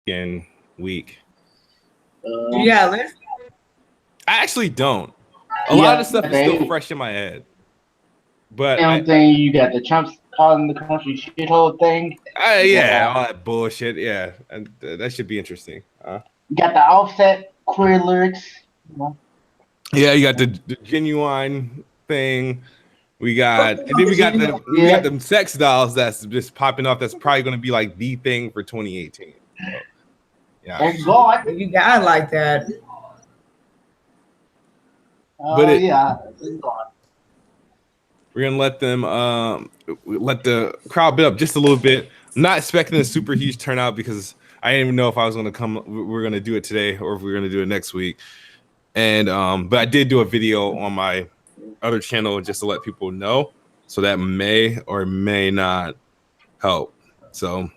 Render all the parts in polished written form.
in week. You got a list? I actually don't. A lot of the stuff is still fresh in my head. But thing you got the Trump's calling the country shithole thing. Yeah, all that bullshit. Yeah, and that should be interesting. You got the Offset queer lyrics. Yeah, you got the genuine thing. We got, and then we got them sex dolls that's just popping off. That's probably going to be like the thing for 2018. So, yeah, thank God. You got like that. But yeah, thank God. We're gonna let them let the crowd build up just a little bit. I'm not expecting a super huge turnout because I didn't even know if I was gonna come. We're gonna do it today or if we're gonna do it next week. And but I did do a video on my other channel just to let people know, so that may or may not help. So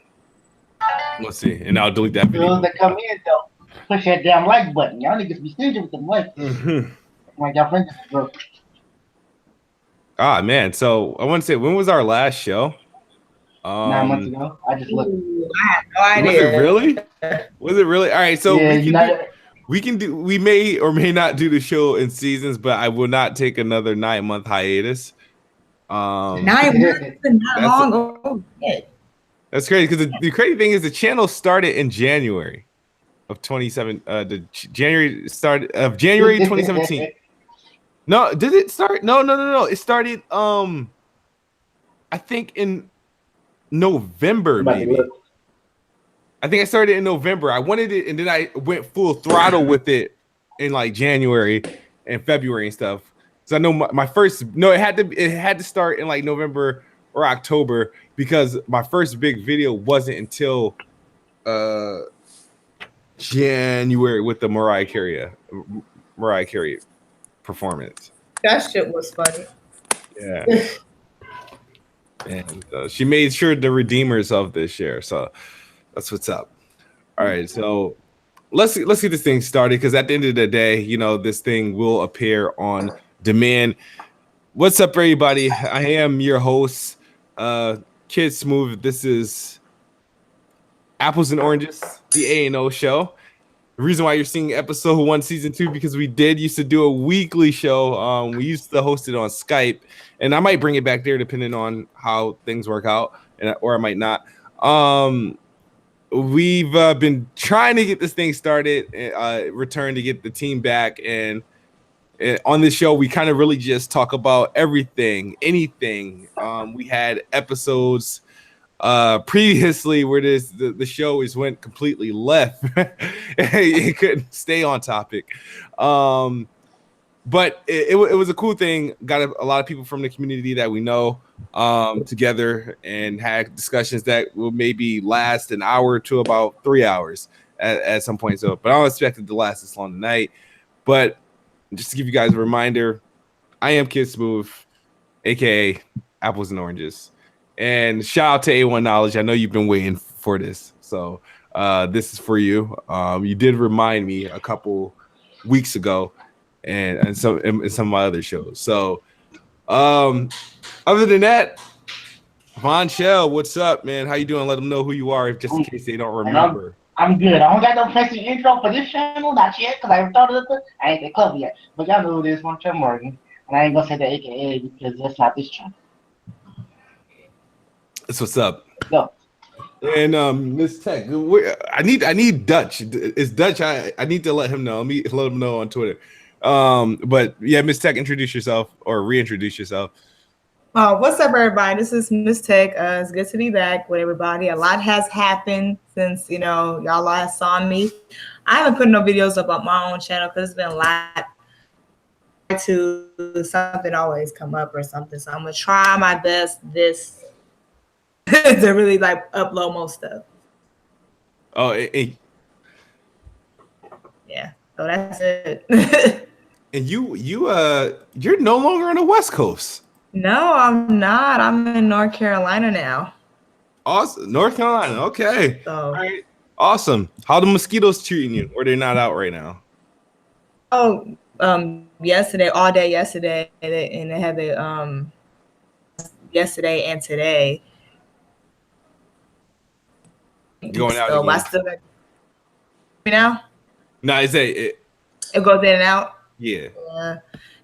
let's see, and I'll delete that video. Those that come in though, push that damn like button. Y'all niggas be stingy with them likes. Like y'all friends broke. Ah man, so I want to say, when was our last show? 9 months ago. I just looked. I had no idea. Was it really? Was it really? All right, so yeah, we may or may not do the show in seasons, but I will not take another 9-month hiatus. 9 months is not long. Oh, shit. That's crazy because the crazy thing is the channel started in January of 2017. January 2017. No, did it start? No. It started I think in November, maybe. I think I started in November. I wanted it, and then I went full throttle with it in like January and February and stuff. So I know my first it had to start in like November or October because my first big video wasn't until January with the Mariah Carey performance. That shit was funny. Yeah. And she made sure the redeemers of this year. So that's what's up. All right, so let's get this thing started because at the end of the day, you know, this thing will appear on demand. What's up, everybody? I am your host, KidSmoove. This is Apples and Oranges, the A&O show. The reason why you're seeing episode 1, season 2, because we used to do a weekly show. We used to host it on Skype, and I might bring it back there depending on how things work out, or I might not. We've been trying to get this thing started, return to get the team back, and on this show, we kind of really just talk about everything, anything. We had episodes previously where the show went completely left. It couldn't stay on topic. But it was a cool thing. Got a lot of people from the community that we know together and had discussions that will maybe last an hour to about 3 hours at some point. So, but I don't expect it to last this long tonight. But just to give you guys a reminder, I am KidSmoove, aka Apples and Oranges. And shout out to A1 Knowledge. I know you've been waiting for this. So this is for you. You did remind me a couple weeks ago and some of my other shows. So other than that, Vonshell, what's up, man? How you doing? Let them know who you are, just in case they don't remember. I'm good. I don't got no fancy intro for this channel, not yet, because I haven't thought of it. I ain't that clever yet. But y'all know who it is, Vonshell Morgan. And I ain't gonna say the AKA because that's not this channel. That's what's up. No. And MsTech, I need Dutch. It's Dutch. I need to let him know. Let him know on Twitter. But yeah, MsTech, introduce yourself or reintroduce yourself. What's up, everybody? This is MsTech. It's good to be back with everybody. A lot has happened since y'all last saw me. I haven't put no videos up on my own channel because it's been a lot. To something always come up or something. So I'm gonna try my best to really like upload most stuff. Oh, yeah. So that's it. And you're no longer on the West Coast. No, I'm not. I'm in North Carolina now. Awesome, North Carolina. Okay. So, all right. Awesome. How the mosquitoes treating you? Or they're not out right now? Oh, yesterday, all day yesterday, and they had the yesterday and today. Going out again. now? No, it's it goes in and out. Yeah.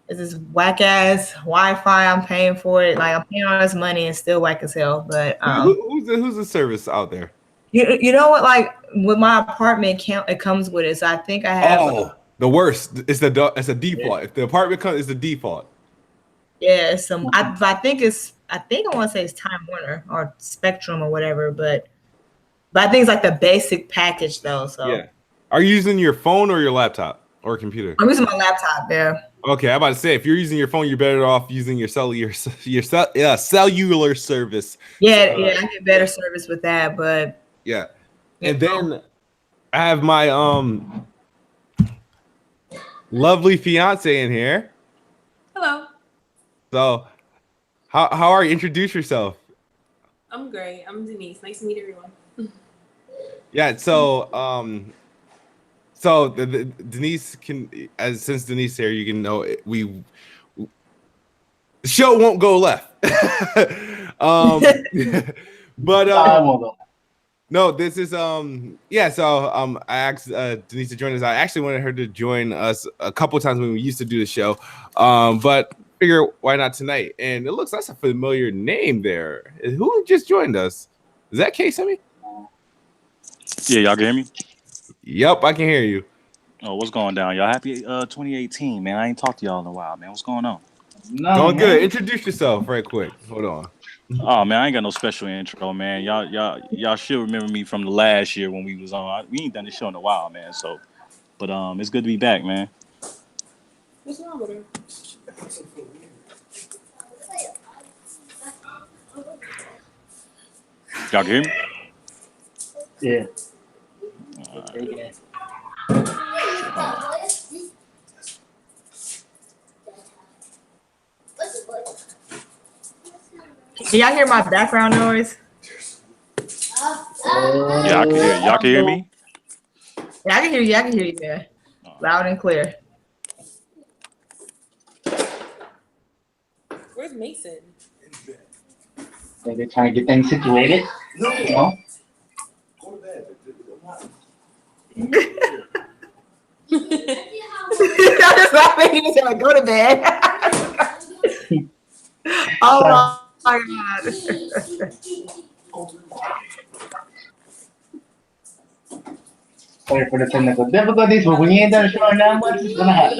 It's this whack ass Wi-Fi. I'm paying for it. Like I'm paying all this money and still whack as hell. But who's the service out there? You know what? Like with my apartment, it comes with it. So I think I have. The worst. It's a default. Yeah. If the apartment comes, it's the default. Yeah, I think I want to say it's Time Warner or Spectrum or whatever. But I think it's like the basic package though. So yeah. Are you using your phone or your laptop or computer? I'm using my laptop. Yeah. Okay, I'm about to say if you're using your phone, you're better off using your cellular service. Yeah, I get better service with that, but yeah. And then I have my lovely fiance in here. Hello. So, how are you? Introduce yourself. I'm great. I'm Denise. Nice to meet everyone. Yeah. So, Denise since Denise here, you can know the show won't go left. But no, this is So I asked Denise to join us. I actually wanted her to join us a couple of times when we used to do the show, but figure why not tonight? And it looks that's a familiar name there. Who just joined us? Is that K-Semi? Yeah, y'all can hear me? Yep, I can hear you. Oh, what's going down? Y'all happy 2018, man? I ain't talked to y'all in a while, man. What's going on? No, going good. Introduce yourself right quick. Hold on. Oh man, I ain't got no special intro, man. Y'all should remember me from the last year when we was on. We ain't done this show in a while, man. So, but it's good to be back, man. What's wrong with her? Y'all can hear me? Yeah. Can y'all hear my background noise? Yeah, I can hear you. Y'all can hear me? Yeah, I can hear you. I can hear you, man. Loud and clear. Where's Mason? So they're trying to get things situated. No. Go to bed. That's not making me say go to bed. Oh my God. Sorry for the technical difficulties, but when you ain't done showing that much, it's gonna happen.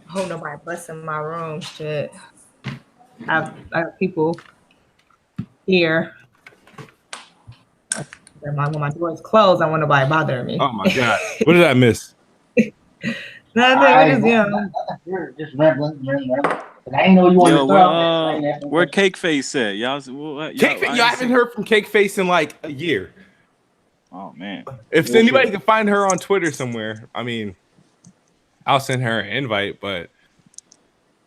I hope nobody busts in my room. Shit. I have people here. When my door is closed, I want nobody bothering me. Oh my God. What did I miss? Nothing. You're just rambling. I ain't know you wanted to stop. Where Cake Face at? Y'all haven't heard from Cake Face in like a year. Oh man. If anybody can find her on Twitter somewhere, I mean, I'll send her an invite, but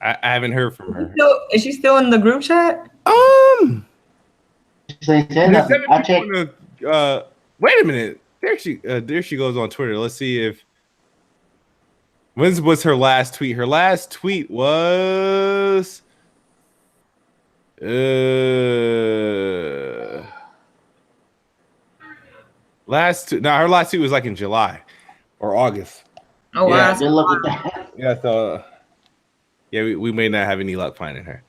I haven't heard from her. Is she still in the group chat? I checked. Wait a minute. There she goes on Twitter. Let's see if when was her last tweet? Her last tweet was her last tweet was like in July or August. Oh wow. Good luck with that. Yeah, so we may not have any luck finding her.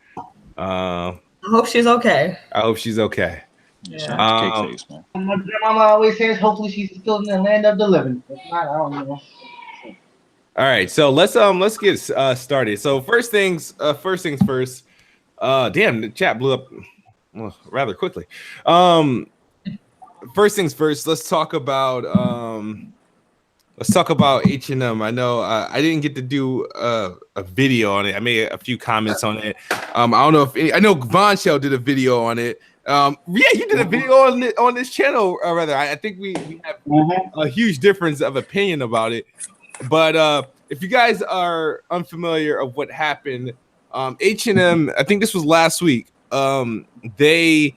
I hope she's okay. I hope she's okay. Yeah. Cake Face, man. My grandma always says, hopefully she's still in the land of the living. If not, I don't know. All right, so let's get started. So first things first. Damn, the chat blew up rather quickly. First things first. Let's talk about H&M. I know I didn't get to do a video on it. I made a few comments on it. I don't know I know Vonshell did a video on it. Yeah, you did a video on this channel, rather. I think we have a huge difference of opinion about it. But if you guys are unfamiliar of what happened, H&M, I think this was last week. They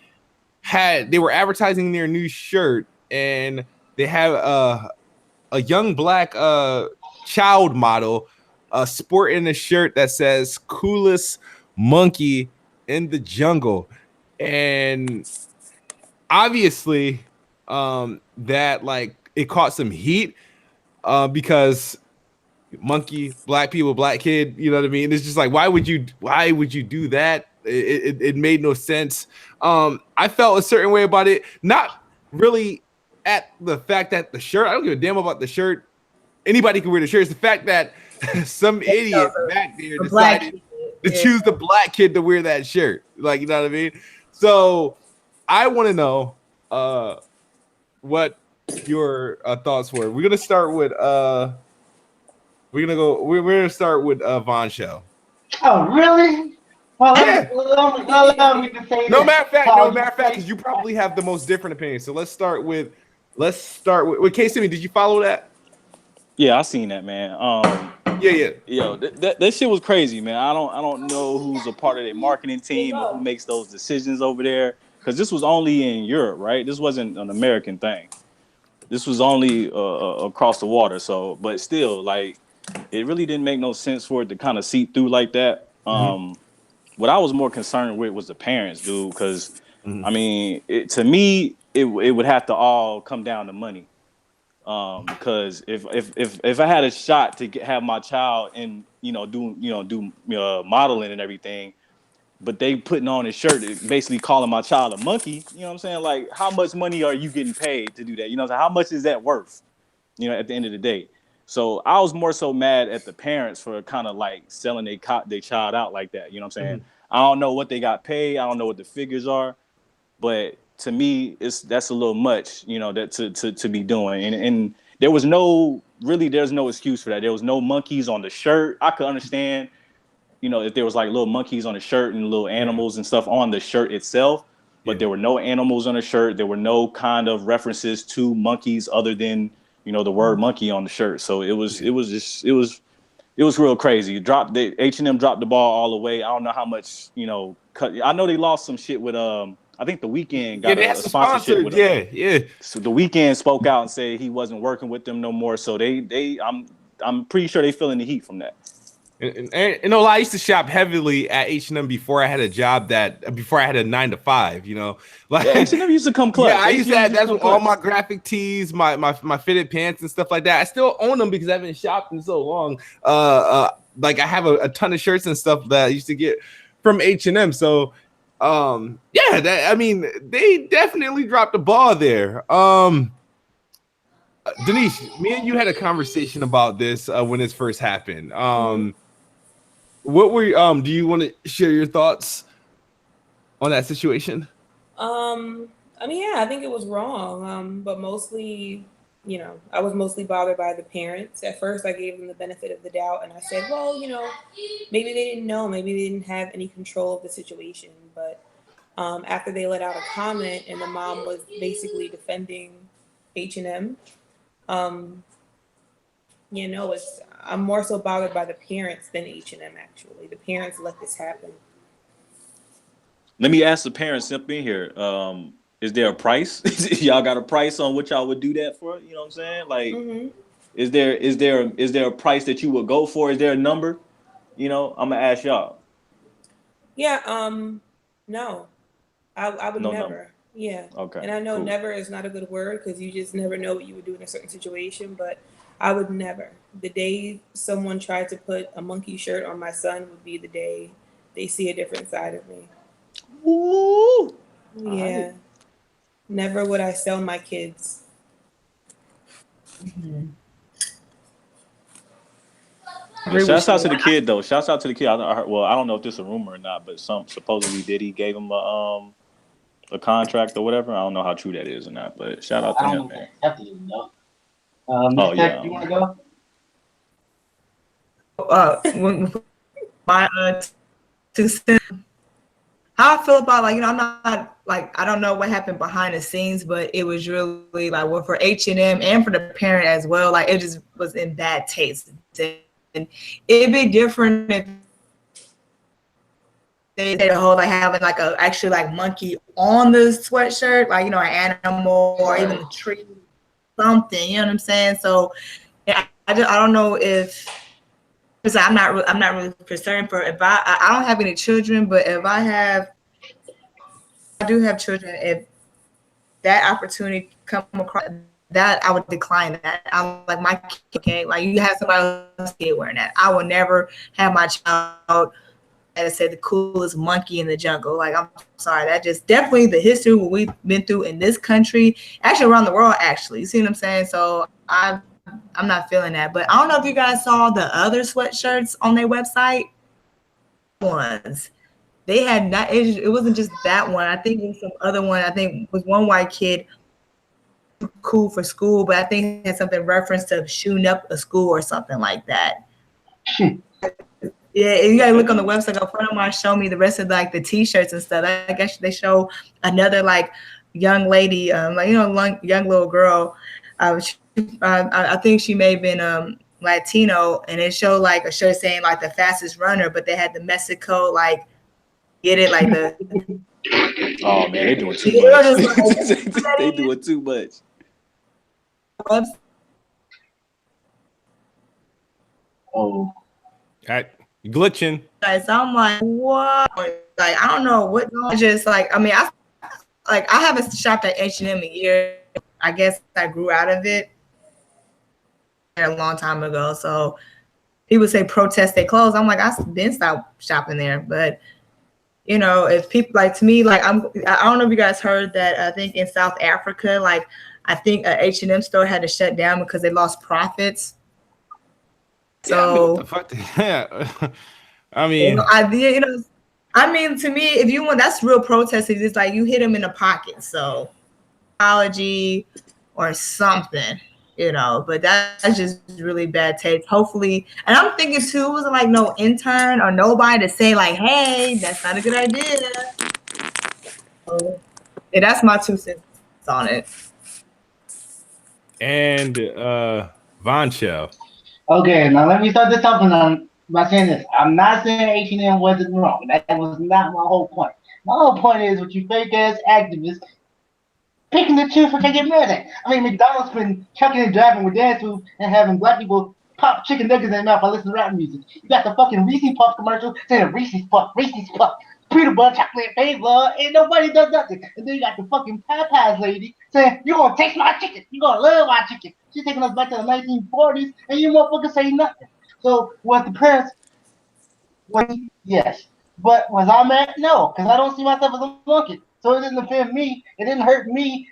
were advertising their new shirt, and they have a young black child model sporting a shirt that says "Coolest Monkey in the Jungle," and obviously, that like it caught some heat because monkey, black people, black kid, you know what I mean? It's just like, why would you do that? It made no sense. I felt a certain way about it, not really at the fact that the shirt, I don't give a damn about the shirt. Anybody can wear the shirt. It's the fact that some idiot back there decided to choose the black kid to wear that shirt. Like, you know what I mean? So I want to know what your thoughts were. We're gonna start with we're gonna start with Vonshell. Oh, really? Well, Yeah. allow me to say No this. matter of fact, because you probably have the most different opinions. So let's start with KSmoove. Did you follow that? Yeah, I seen that, man. Yeah. Yo, that shit was crazy, man. I don't know who's a part of their marketing team or who makes those decisions over there, because this was only in Europe, right? This wasn't an American thing. This was only across the water. So, but still, like, it really didn't make no sense for it to kind of seep through like that. What I was more concerned with was the parents, dude, because I mean, to me, it would have to all come down to money. Because if I had a shot to have my child and do modeling and everything, but they putting on a shirt basically calling my child a monkey, you know what I'm saying? Like, how much money are you getting paid to do that? You know what I'm saying? How much is that worth? You know, at the end of the day. So I was more so mad at the parents for kind of like selling their child out like that. You know what I'm saying? I don't know what they got paid. I don't know what the figures are, but to me, that's a little much, you know, that to be doing. And there's no excuse for that. There was no monkeys on the shirt. I could understand, you know, if there was like little monkeys on the shirt and little animals and stuff on the shirt itself, but there were no animals on the shirt. There were no kind of references to monkeys other than, you know, the word monkey on the shirt. So it was real crazy. H&M dropped the ball all the way. I don't know how much, you know, I know they lost some shit with I think The Weeknd got a sponsorship with them. Yeah. So The Weeknd spoke out and said he wasn't working with them no more. So I'm pretty sure they feeling the heat from that. And no, I used to shop heavily at H&M before I had a job before I had a 9-to-5, you know, like H&M used to come clutch. Yeah, I used to have, that's with all my graphic tees, my fitted pants and stuff like that. I still own them because I haven't shopped in so long. Like I have a ton of shirts and stuff that I used to get from H&M. So they definitely dropped the ball there. Denise, me and you had a conversation about this when this first happened. What were do you want to share your thoughts on that situation? I mean, yeah, I think it was wrong. But mostly, you know, I was mostly bothered by the parents. At first, I gave them the benefit of the doubt, and I said, well, you know, maybe they didn't know, maybe they didn't have any control of the situation. But after they let out a comment, and the mom was basically defending H&M, you know, I'm more so bothered by the parents than H&M. Actually, the parents let this happen. Let me ask the parents up in here. Is there a price? Y'all got a price on what y'all would do that for? You know what I'm saying? Like, is there a price that you would go for? Is there a number? You know, I'm gonna ask y'all. Yeah. No, I would never. Number. Yeah. Okay. And I know cool. Never is not a good word because you just never know what you would do in a certain situation. But I would never. The day someone tried to put a monkey shirt on my son would be the day they see a different side of me. Ooh. Yeah. Right. Never would I sell my kids. Shouts out to the kid though. Shouts out to the kid. I heard, well, I don't know if this is a rumor or not, but supposedly Diddy gave him a contract or whatever. I don't know how true that is or not, but shout out to him, man. You want to go? My 2 cents. How I feel about, like, you know, I'm not like, I don't know what happened behind the scenes, but it was really like, well, for H&M and for the parent as well, like it just was in bad taste. And it'd be different if they did a whole like having like a actually like monkey on the sweatshirt, like, you know, an animal or even a tree, something, you know what I'm saying? So yeah, I don't know if because I'm not really concerned for if I don't have any children, but if I do have children, if that opportunity come across that, I would decline that. I'm like, my kid, okay, like you have somebody else kid wearing that. I will never have my child, as I said, the coolest monkey in the jungle. Like, I'm sorry, that just definitely the history what we've been through in this country, actually around the world, actually. You see what I'm saying? So I'm not feeling that. But I don't know if you guys saw the other sweatshirts on their website. Ones. They had not, it wasn't just that one. I think it was some other one. I think it was one white kid, cool for school, but I think it had something reference to shooting up a school or something like that. Yeah, you gotta look on the website. A friend of mine showed me the rest of like the t-shirts and stuff. I guess they show another like young lady, like young little girl. I think she may have been Latino, and it showed like a shirt saying like the fastest runner, but they had the Mexico like get it like the. Oh man, they doing too much. They doing too much. Oh, glitching. So I'm like, what? Like, I don't know what. Just like, I mean, I haven't shopped at H&M in a year. I guess I grew out of it a long time ago. So people say protest their clothes. I'm like, I've been stopped shopping there. But you know, if people like to me, like I don't know if you guys heard that. I think in South Africa, like I think a H&M store had to shut down because they lost profits. So yeah, what the fuck? Yeah. I mean, I mean, to me, if you want, that's real protest. It's like you hit them in the pocket. So apology or something, but that's just really bad taste. Hopefully, and I'm thinking too, it wasn't like no intern or nobody to say like, hey, that's not a good idea. So, yeah, that's my 2 cents on it. And Vonshell. Okay, now let me start this off by saying this. I'm not saying H&M wasn't wrong. That was not my whole point. My whole point is with you fake ass activists picking the choose what they get mad at. I mean, McDonald's been chucking and driving with dance moves and having black people pop chicken nuggets in their mouth while listening to rap music. You got the fucking Reese's Puff commercial saying Reese's Puff, peanut butter, chocolate, flavor, and nobody does nothing. And then you got the fucking Popeyes lady saying, you're going to taste my chicken. You're going to love my chicken. She's taking us back to the 1940s, and you motherfuckers say nothing. So, was the press? Yes. But was I mad? No, because I don't see myself as a monkey. So it didn't offend me. It didn't hurt me.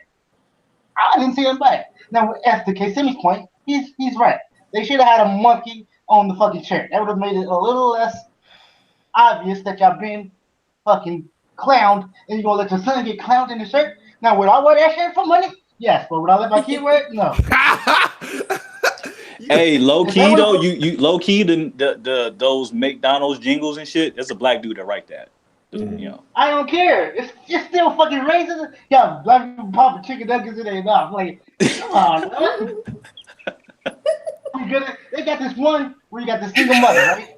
I didn't see him back. Now, as to KidSmoove's point, he's right. They should have had a monkey on the fucking shirt. That would have made it a little less obvious that y'all been fucking clowned, and you're going to let your son get clowned in the shirt. Now, would I wear that shirt for money? Yes. But would I let my kid wear it? No. Hey, low key though, you low key the those McDonald's jingles and shit. There's a black dude that write that. I don't care. It's still fucking racist. Yeah, black people popping chicken nuggets in their mouth. Like, come on, man. They got this one where you got the single mother, right?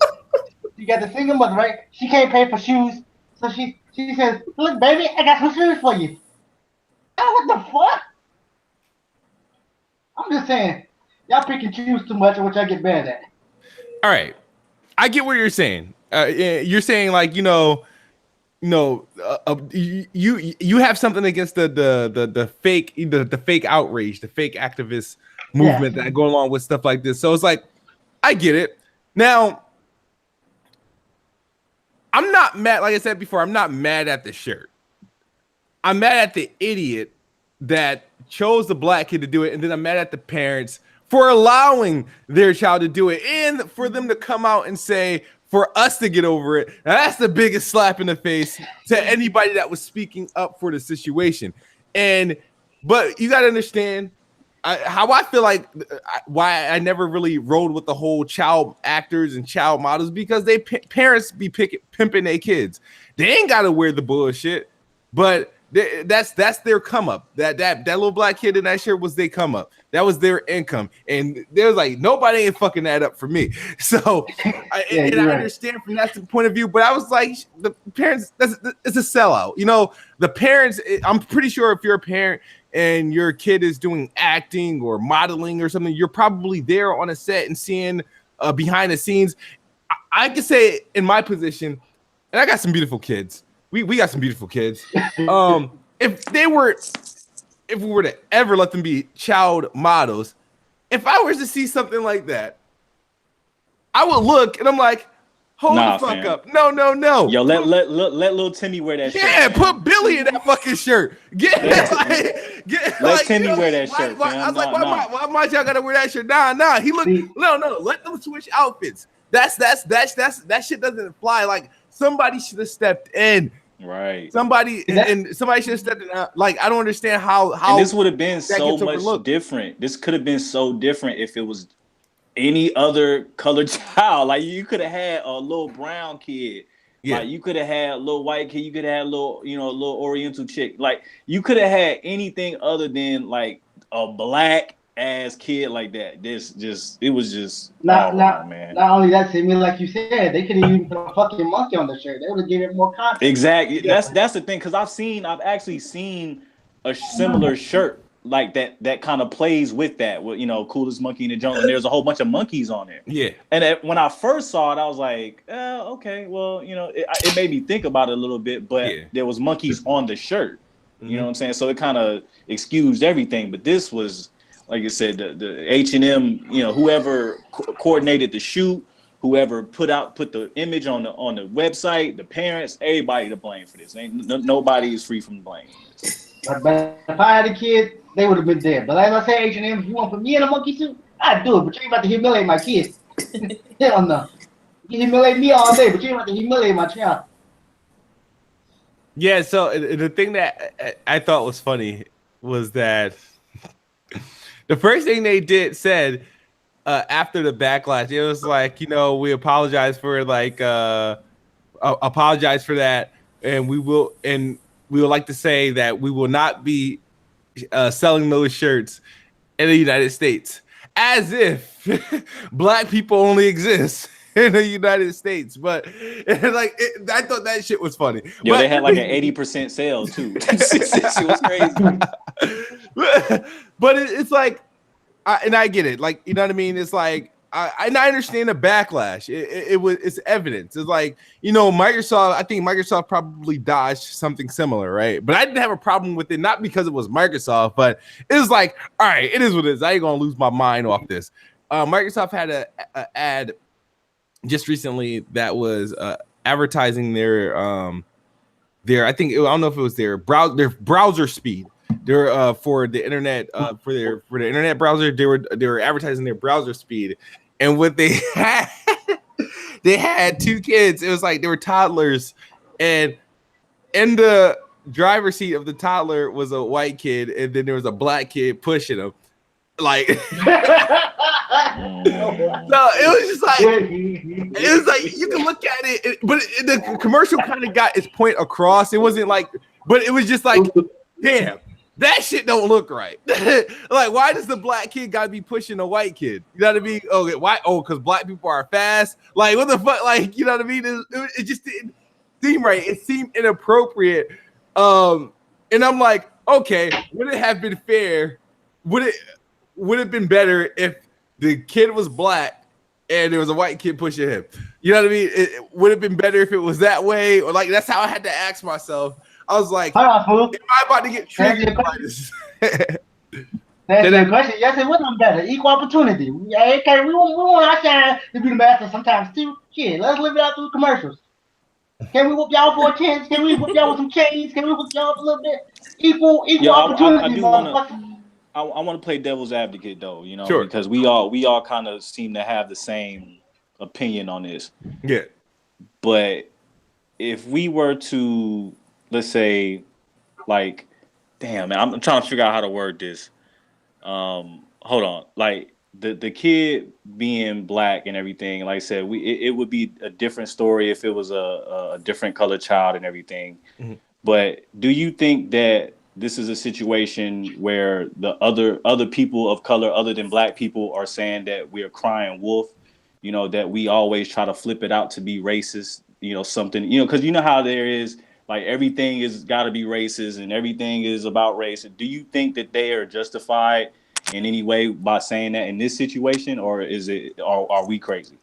You got the single mother, right? She can't pay for shoes, so she says, "Look, baby, I got some shoes for you." Oh, what the fuck? I'm just saying. Y'all pick and choose too much, which I get mad at. All right, I get what you're saying. You're saying like you have something against the fake outrage, the fake activist movement that go along with stuff like this. So it's like I get it. Now I'm not mad. Like I said before, I'm not mad at the shirt. I'm mad at the idiot that chose the black kid to do it, and then I'm mad at the parents for allowing their child to do it, and for them to come out and say, for us to get over it. Now, that's the biggest slap in the face to anybody that was speaking up for the situation. But you got to understand how I feel like why I never really rode with the whole child actors and child models, because parents be pimping their kids. They ain't got to wear the bullshit, but that's their come up. That little black kid in that shirt was their come up. That was their income, and they was like, nobody ain't fucking that up for me. So, I understand from that point of view, but I was like, the parents, it's a sellout. The parents. I'm pretty sure if you're a parent and your kid is doing acting or modeling or something, you're probably there on a set and seeing behind the scenes. I can say in my position, and I got some beautiful kids. We got some beautiful kids. If we were to ever let them be child models, if I was to see something like that, I would look and I'm like, hold the fuck up. No. Yo, let little Timmy wear that shirt. Yeah, put Billy in that fucking shirt. Let Timmy wear that shirt. I was like, why my y'all gotta wear that shirt? Nah. He look no. Let them switch outfits. That shit doesn't fly. Like somebody should have stepped in. Right. Somebody should have stepped in. Like I don't understand how and this would have been so much different. This could have been so different if it was any other colored child. Like you could have had a little brown kid. Yeah. Like you could have had a little white kid. You could have had a little, a little Oriental chick. Like you could have had anything other than like a black ass kid like that. It was just not man. Not only that, Timmy, like you said, they could have even put a fucking monkey on the shirt. They would have given it more context. Exactly. Yeah. That's the thing, because I've actually seen a similar shirt like that kind of plays with that, with coolest monkey in the jungle, and there's a whole bunch of monkeys on it. Yeah. And when I first saw it, I was like, okay, well, it made me think about it a little bit, but there was monkeys on the shirt. You know what I'm saying? So it kind of excused everything. But this was, like I said, the H&M, whoever coordinated the shoot, whoever put the image on the website, the parents, everybody to blame for this. Nobody is free from blame. But if I had a kid, they would have been dead. But as I say, H&M, if you want to put me in a monkey suit, I'd do it. But you ain't about to humiliate my kid. Hell no. You can humiliate me all day, but you ain't about to humiliate my child. Yeah, so the thing that I thought was funny was that the first thing they said after the backlash, it was like, we apologize for apologize for that, and we would like to say that we will not be selling those shirts in the United States, as if black people only exist in the United States. But I thought that shit was funny. Yo, they had like an 80% sale too. It was crazy. But it's like, and I get it. Like, you know what I mean? It's like, I understand the backlash. It's evidence. It's like, Microsoft. I think Microsoft probably dodged something similar, right? But I didn't have a problem with it, not because it was Microsoft, but it was like, all right, it is what it is. I ain't gonna lose my mind off this. Microsoft had a ad just recently that was advertising their I don't know if it was their browser speed. They're for the internet for the internet browser. They were advertising their browser speed, and what they had two kids. It was like they were toddlers, and in the driver's seat of the toddler was a white kid, and then there was a black kid pushing him. Like, so it was just like, you can look at it, but the commercial kind of got its point across. It wasn't like, but it was just like, damn, that shit don't look right. Like, why does the black kid gotta be pushing a white kid? You know what I mean? Okay, why? Oh, because black people are fast. Like, what the fuck? Like, you know what I mean? It just didn't seem right. It seemed inappropriate. And I'm like, okay, would it have been fair? Would it have been better if the kid was black and there was a white kid pushing him? You know what I mean? It would have been better if it was that way, or like that's how I had to ask myself. I was like, am I about to get triggered by this? That's the question. Yes, it wasn't better. Equal opportunity. Okay, we want our shine to be the master sometimes too. Shit, let's live it out through commercials. Can we whoop y'all for a chance? Can we whoop y'all with some chains? Can we whoop y'all up a little bit? Equal opportunity, I want to play devil's advocate though, sure. Because we all kind of seem to have the same opinion on this. Yeah. But if we were to, let's say, like, damn, man, I'm trying to figure out how to word this. Hold on. Like the kid being black and everything, like I said, it would be a different story if it was a different colored child and everything. Mm-hmm. But do you think that this is a situation where the other people of color other than black people are saying that we are crying wolf, that we always try to flip it out to be racist, something, because how there is like everything is got to be racist and everything is about race. Do you think that they are justified in any way by saying that in this situation, or are we crazy?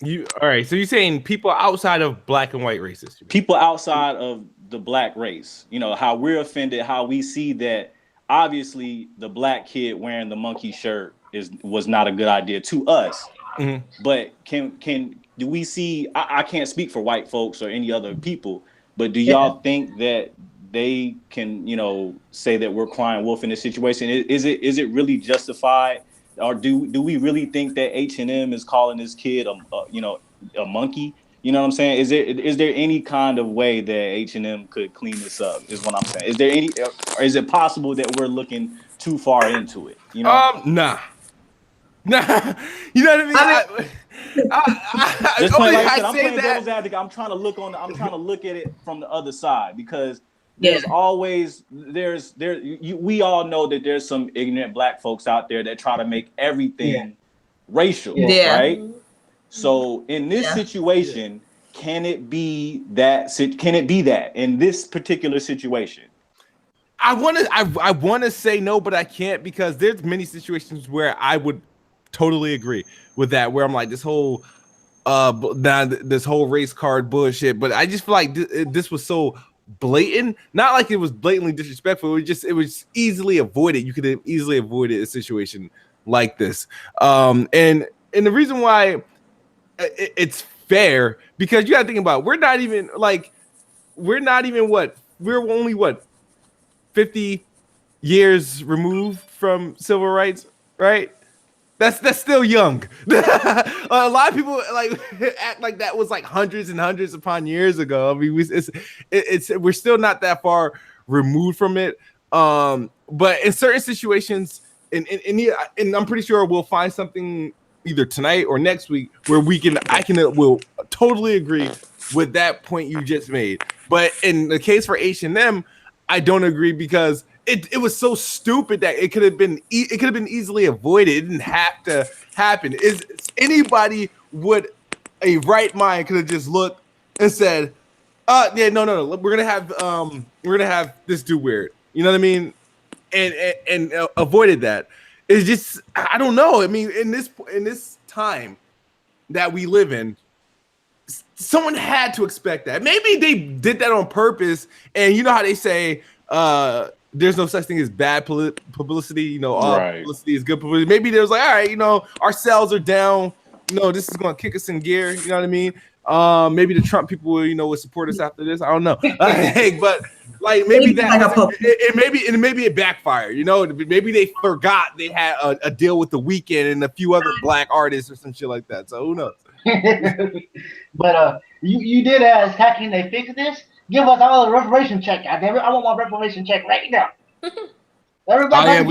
You all right? So you're saying people outside of black and white races? People outside of the black race, you know, how we're offended, how we see that obviously the black kid wearing the monkey shirt was not a good idea to us. Mm-hmm. But do we see? I can't speak for white folks or any other people, but do y'all think that they can, you know, say that we're crying wolf in this situation? Is it really justified, or do we really think that H&M is calling this kid a monkey? You know what I'm saying? Is there any kind of way that H&M could clean this up? Is what I'm saying. Is there any? Or is it possible that we're looking too far into it? You know? Nah. You know what I mean? Just playing, like I said, I'm playing devil's advocate. I'm trying to look at it from the other side, because there's always we all know that there's some ignorant black folks out there that try to make everything racial, right? So in this situation, can it be that? Can it be that in this particular situation? I want to say no, but I can't, because there's many situations where I would totally agree with that, where I'm like, this whole race card bullshit. But I just feel like this was so blatant, not like it was blatantly disrespectful. It was easily avoided. You could have easily avoided a situation like this. And the reason why it's fair, because you got to think about it, we're only 50 years removed from civil rights, right? That's still young. A lot of people like act like that was like hundreds and hundreds upon years ago. I mean, we're still not that far removed from it. But in certain situations, and I'm pretty sure we'll find something either tonight or next week where we'll totally agree with that point you just made. But in the case for H&M, I don't agree, because it was so stupid that it could have been easily avoided. It didn't have to happen. Anybody would a right mind could have just looked and said, no, we're gonna have this dude weird. You know what I mean? And avoided that. It's just, I don't know. I mean, in this time that we live in, someone had to expect that. Maybe they did that on purpose. And you know how they say, there's no such thing as bad publicity. You know, all publicity is good publicity. Maybe there was like, all right, you know, our sales are down. You know, this is going to kick us in gear. You know what I mean? Maybe the Trump people will support us after this. I don't know. But like maybe maybe it backfired. You know, maybe they forgot they had a deal with The Weeknd and a few other black artists or some shit like that. So who knows? But you did ask, how can they fix this? Give us all a reparation check. I want my reparation check right now. Everybody,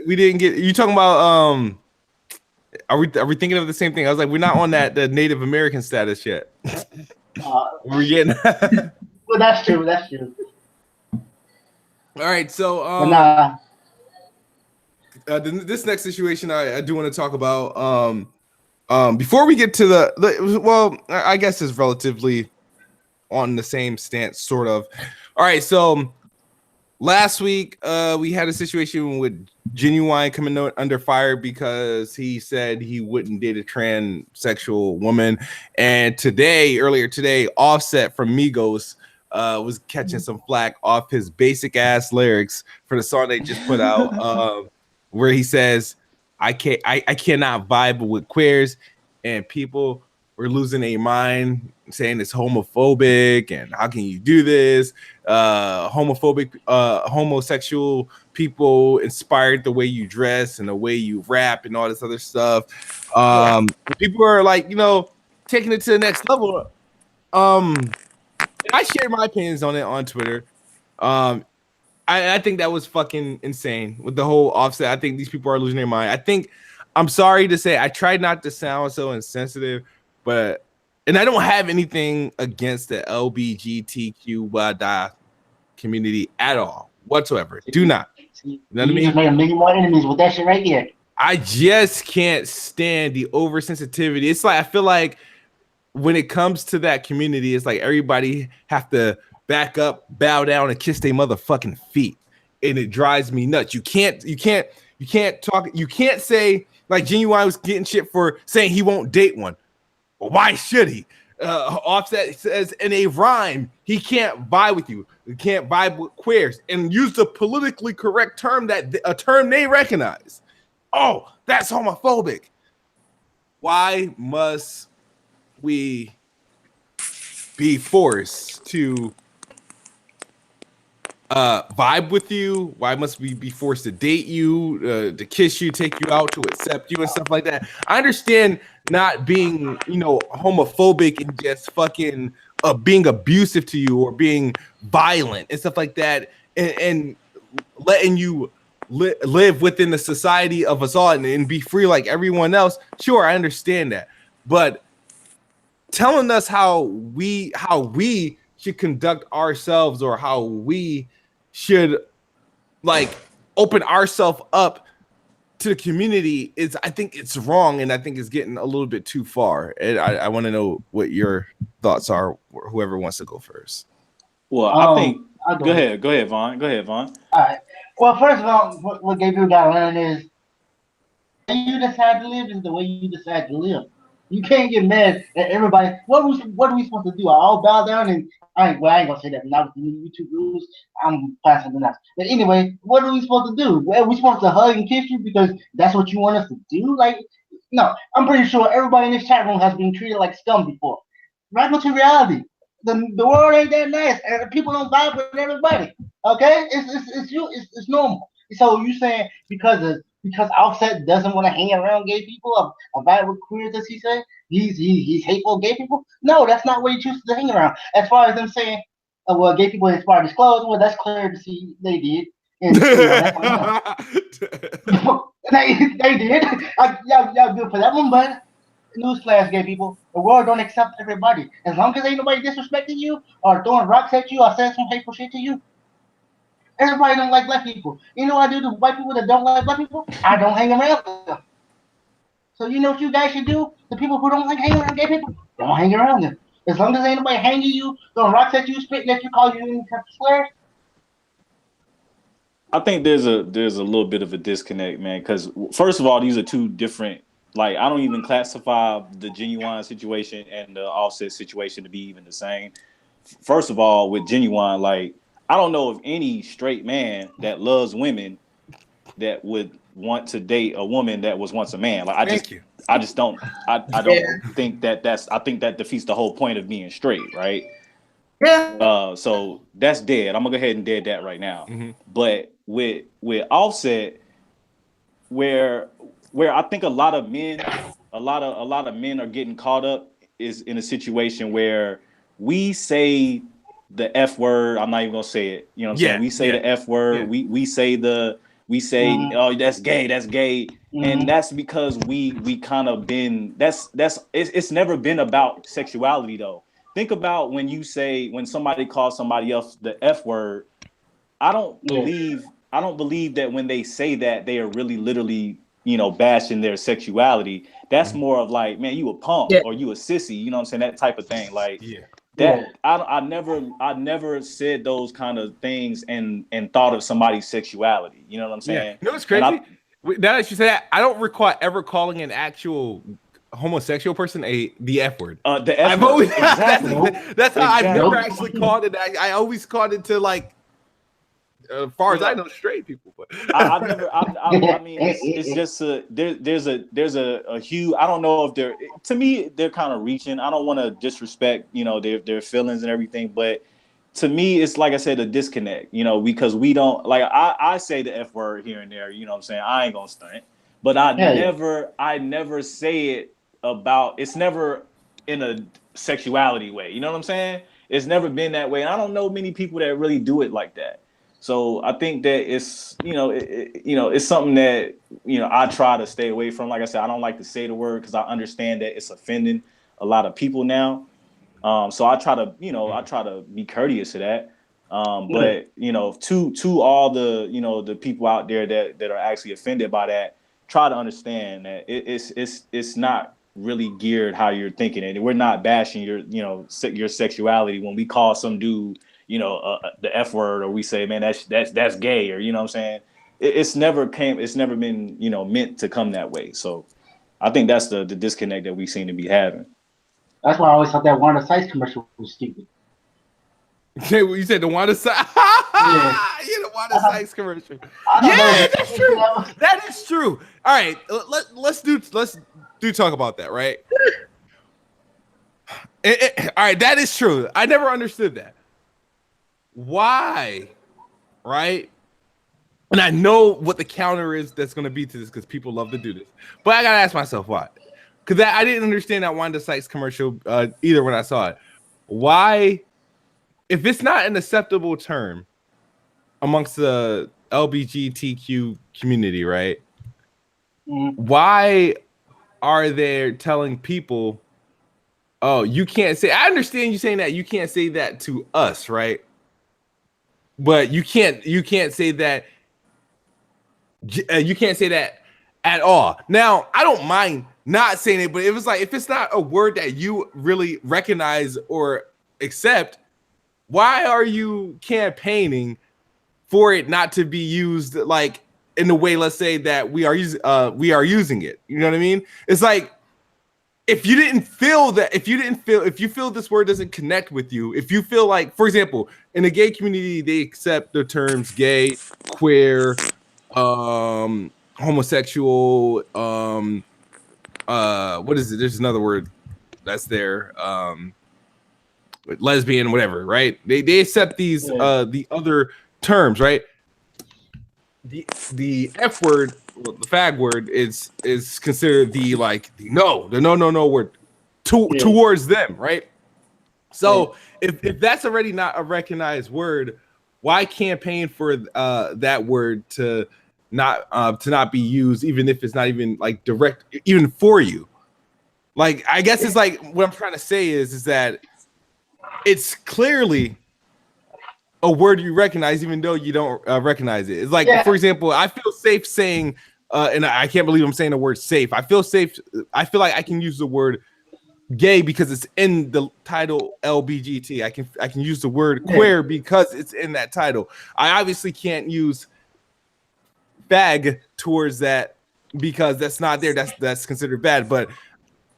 we didn't get. You talking about Are we thinking of the same thing? I was like, we're not on the Native American status yet. We're getting. Well, that's true. All right, so this next situation I do want to talk about. Before we get to I guess it's relatively on the same stance, sort of. All right, so last week we had a situation with Genuine coming under fire because he said he wouldn't date a transsexual woman, and earlier today, Offset from Migos was catching some flack off his basic ass lyrics for the song they just put out, where he says, I cannot vibe with queers, and people were losing their mind saying it's homophobic and how can you do this? Homosexual people inspired the way you dress and the way you rap and all this other stuff. People are like, taking it to the next level. I shared my opinions on it on Twitter. I think that was fucking insane with the whole Offset. I think these people are losing their mind. I'm sorry to say, I tried not to sound so insensitive, and I don't have anything against the LBGTQ community at all whatsoever. Do not. You know what I mean? You just made a million more enemies with that shit right here. I just can't stand the oversensitivity. It's like, I feel like when it comes to that community, it's like everybody have to back up, bow down, and kiss their motherfucking feet, and it drives me nuts. You can't talk. You can't say Like Genuine was getting shit for saying he won't date one. Well, why should he? Offset says in a rhyme, he can't vibe with you. He can't vibe with queers, and use the politically correct term a term they recognize. Oh, that's homophobic. Why must we be forced to vibe with you? Why must we be forced to date you, to kiss you, take you out, to accept you, and stuff like that? I understand not being, homophobic and just fucking being abusive to you or being violent and stuff like that, and letting you live within the society of us all and be free like everyone else. Sure, I understand that, but telling us how we should conduct ourselves or how we should like open ourselves up to the community I think it's wrong, and I think it's getting a little bit too far. And I want to know what your thoughts are. Whoever wants to go first. Well, I think go ahead, Vaughn. All right. Well, first of all, what gay people gotta learn is the way you decide to live is the way you decide to live. You can't get mad at everybody. What are we supposed to do? All bow down and I ain't gonna say that. Not with the new YouTube rules. I'm passing something else. But anyway, what are we supposed to do? Are we supposed to hug and kiss you because that's what you want us to do? Like, no, I'm pretty sure everybody in this chat room has been treated like scum before. Right to reality. The world ain't that nice, and people don't vibe with everybody. Okay, it's normal. So you saying because Offset doesn't want to hang around gay people, a vibe with queers, as he said, he's hateful of gay people? No, that's not what he chooses to hang around. As far as them saying, well, gay people inspired disclosed, well, that's clear to see they did. And that's they did. Y'all good for that one, but newsflash, gay people, the world don't accept everybody. As long as ain't nobody disrespecting you or throwing rocks at you or saying some hateful shit to you, everybody don't like black people. You know what I do to white people that don't like black people? I don't hang around them. So you know what you guys should do? The people who don't like hanging around gay people, don't hang around them. As long as ain't nobody hanging you, throwing rocks at you, spitting at you, calling you any type of slurs. I think there's a little bit of a disconnect, man. Because first of all, these are two different. Like, I don't even classify the Genuine situation and the Offset situation to be even the same. First of all, with Genuine, like, I don't know of any straight man that loves women that would want to date a woman that was once a man. Like, I just don't. I don't think that's. I think that defeats the whole point of being straight, right? Yeah. So that's dead. I'm gonna go ahead and dead that right now. Mm-hmm. But with Offset, where I think a lot of men are getting caught up is in a situation where we say the F word. I'm not even gonna say it. You know what I'm saying? We say the F word. Yeah. We say oh, that's gay, mm-hmm. And that's because we kind of been it's never been about sexuality though. Think about when somebody calls somebody else the F word. I don't believe that when they say that they are really literally, bashing their sexuality. That's more of like, man, you a punk or you a sissy, you know what I'm saying? That type of thing. Like I never said those kind of things and thought of somebody's sexuality. You know what I'm saying? Yeah. You know what's crazy? Now that you say that, I don't recall ever calling an actual homosexual person the F word. The F word. Exactly. That's how I've never actually called it. I always called it to like, as far as I know, straight people. But I mean, it's just there's a huge. I don't know if they're kind of reaching. I don't want to disrespect their feelings and everything, but to me, it's like I said, a disconnect. Because we don't like. I say the F word here and there. You know what I'm saying? I ain't gonna stunt, but I never say it about. It's never in a sexuality way. You know what I'm saying? It's never been that way, and I don't know many people that really do it like that. So I think that it's it's something that I try to stay away from. Like I said, I don't like to say the word because I understand that it's offending a lot of people now. So I try to be courteous to that. But to all the people out there that are actually offended by that, try to understand that it's not really geared how you're thinking it. We're not bashing your sexuality when we call some dude the F word, or we say, man, that's gay, or you know what I'm saying? it's never been, you know, meant to come that way. So I think that's the disconnect that we seem to be having. That's why I always thought that Wanda Sykes commercial was stupid. You said the Wanda Sykes. Yeah. The Wanda Sykes commercial. I thought Yeah, that was that's true. That is true. All right, let's do talk about that, right? All right, that is true. I never understood that. Why, right? And I know what the counter is that's going to be to this because people love to do this. But I got to ask myself why. Because I didn't understand that Wanda Sykes commercial either when I saw it. Why, if it's not an acceptable term amongst the LBGTQ community, right? Why are they telling people, oh, you can't say, I understand you saying that you can't say that to us, right? But you can't say that. You can't say that at all. Now, I don't mind not saying it, but it was like, if it's not a word that you really recognize or accept, why are you campaigning for it not to be used like in the way, let's say, that we are using it? You know what I mean? It's like, if you feel this word doesn't connect with you, if you feel like, for example, in the gay community, they accept the terms gay, queer, homosexual, what is it? There's another word that's there, lesbian, whatever, right? They accept these the other terms, right? The F word, well, the fag word is considered the no word towards them, right? So if that's already not a recognized word, why campaign for that word to not be used, even if it's not even like direct, even for you? Like, I guess it's like, what I'm trying to say is that it's clearly a word you recognize, even though you don't recognize it. It's like, for example, I feel safe saying, and I can't believe I'm saying the word safe. I feel safe. I feel like I can use the word gay because it's in the title LBGT. I can use the word queer because it's in that title. I obviously can't use fag towards that because that's not there. That's considered bad. But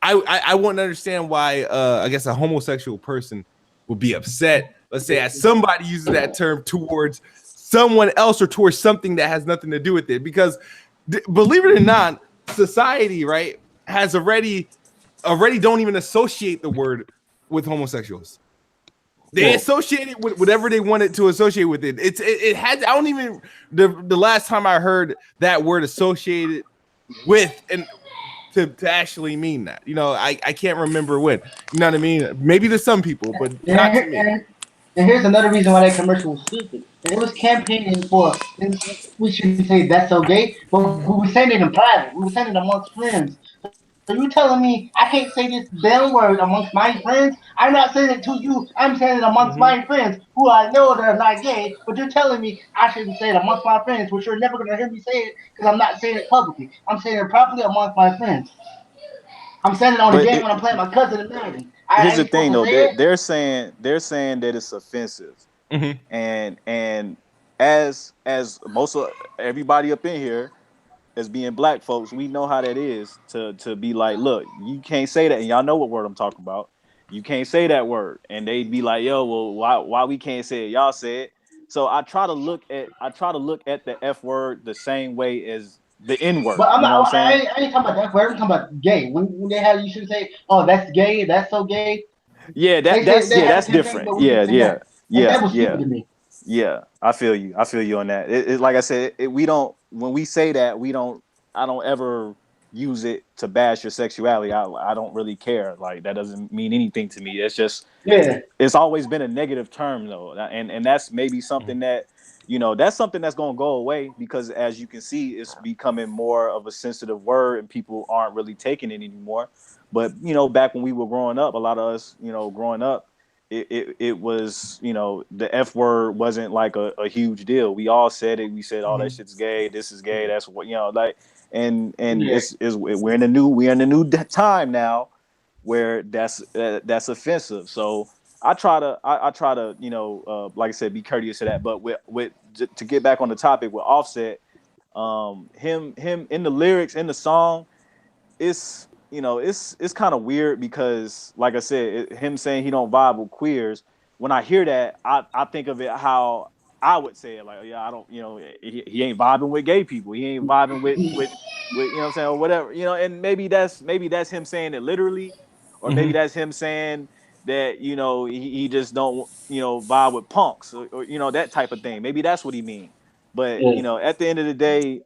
I wouldn't understand why I guess a homosexual person would be upset, let's say, as somebody uses that term towards someone else or towards something that has nothing to do with it. Because believe it or not, society, right, has already don't even associate the word with homosexuals. They associate it with whatever they wanted to associate with it. It has, I don't even, the last time I heard that word associated with and to actually mean that, you know, I can't remember when. You know what I mean? Maybe to some people, but not to me. And here's another reason why that commercial was stupid. It was campaigning for, we shouldn't say that's so gay, but we were saying it in private. We were saying it amongst friends. So you telling me I can't say this damn word amongst my friends? I'm not saying it to you. I'm saying it amongst my friends who I know that are not gay. But you're telling me I shouldn't say it amongst my friends, which you're never gonna hear me say it because I'm not saying it publicly. I'm saying it properly amongst my friends. I'm saying it on the game when I'm playing my cousin and Madden. Here's the thing, though. They're saying that it's offensive, and as most of everybody up in here, as being black folks, we know how that is to be like, look, you can't say that, and y'all know what word I'm talking about. You can't say that word, and they'd be like, yo, well, why we can't say it? Y'all say it. So I try to look at the F word the same way as the N word. But I'm you know not. what I'm saying? I ain't talking about that word. I'm talking about gay. When they have, you should say, oh, that's gay. That's so gay. Yeah, that's different. Yeah. That was stupid to me. Yeah, I feel you on that. It like I said, we don't, when we say that, I don't ever use it to bash your sexuality. I don't really care. Like, that doesn't mean anything to me. It's just, it's always been a negative term though. And that's maybe something that, you know, that's something that's going to go away, because as you can see, it's becoming more of a sensitive word and people aren't really taking it anymore. But, you know, back when we were growing up, a lot of us, you know, growing up, it was, you know, the F word wasn't like a huge deal. We all said it. We said, oh, that shit's gay. This is gay. That's what, you know, like, and we're in a new time now where that's offensive. So I try to, you know, like I said, be courteous to that. But with to get back on the topic with Offset, Him in the lyrics in the song, it's it's kind of weird because, like I said, him saying he don't vibe with queers. When I hear that, I think of it how I would say it, like, yeah, I don't, he ain't vibing with gay people. He ain't vibing with you know what I'm saying, or whatever, and maybe that's him saying it literally, or maybe that's him saying that, he just don't, vibe with punks or that type of thing. Maybe that's what he means. But at the end of the day,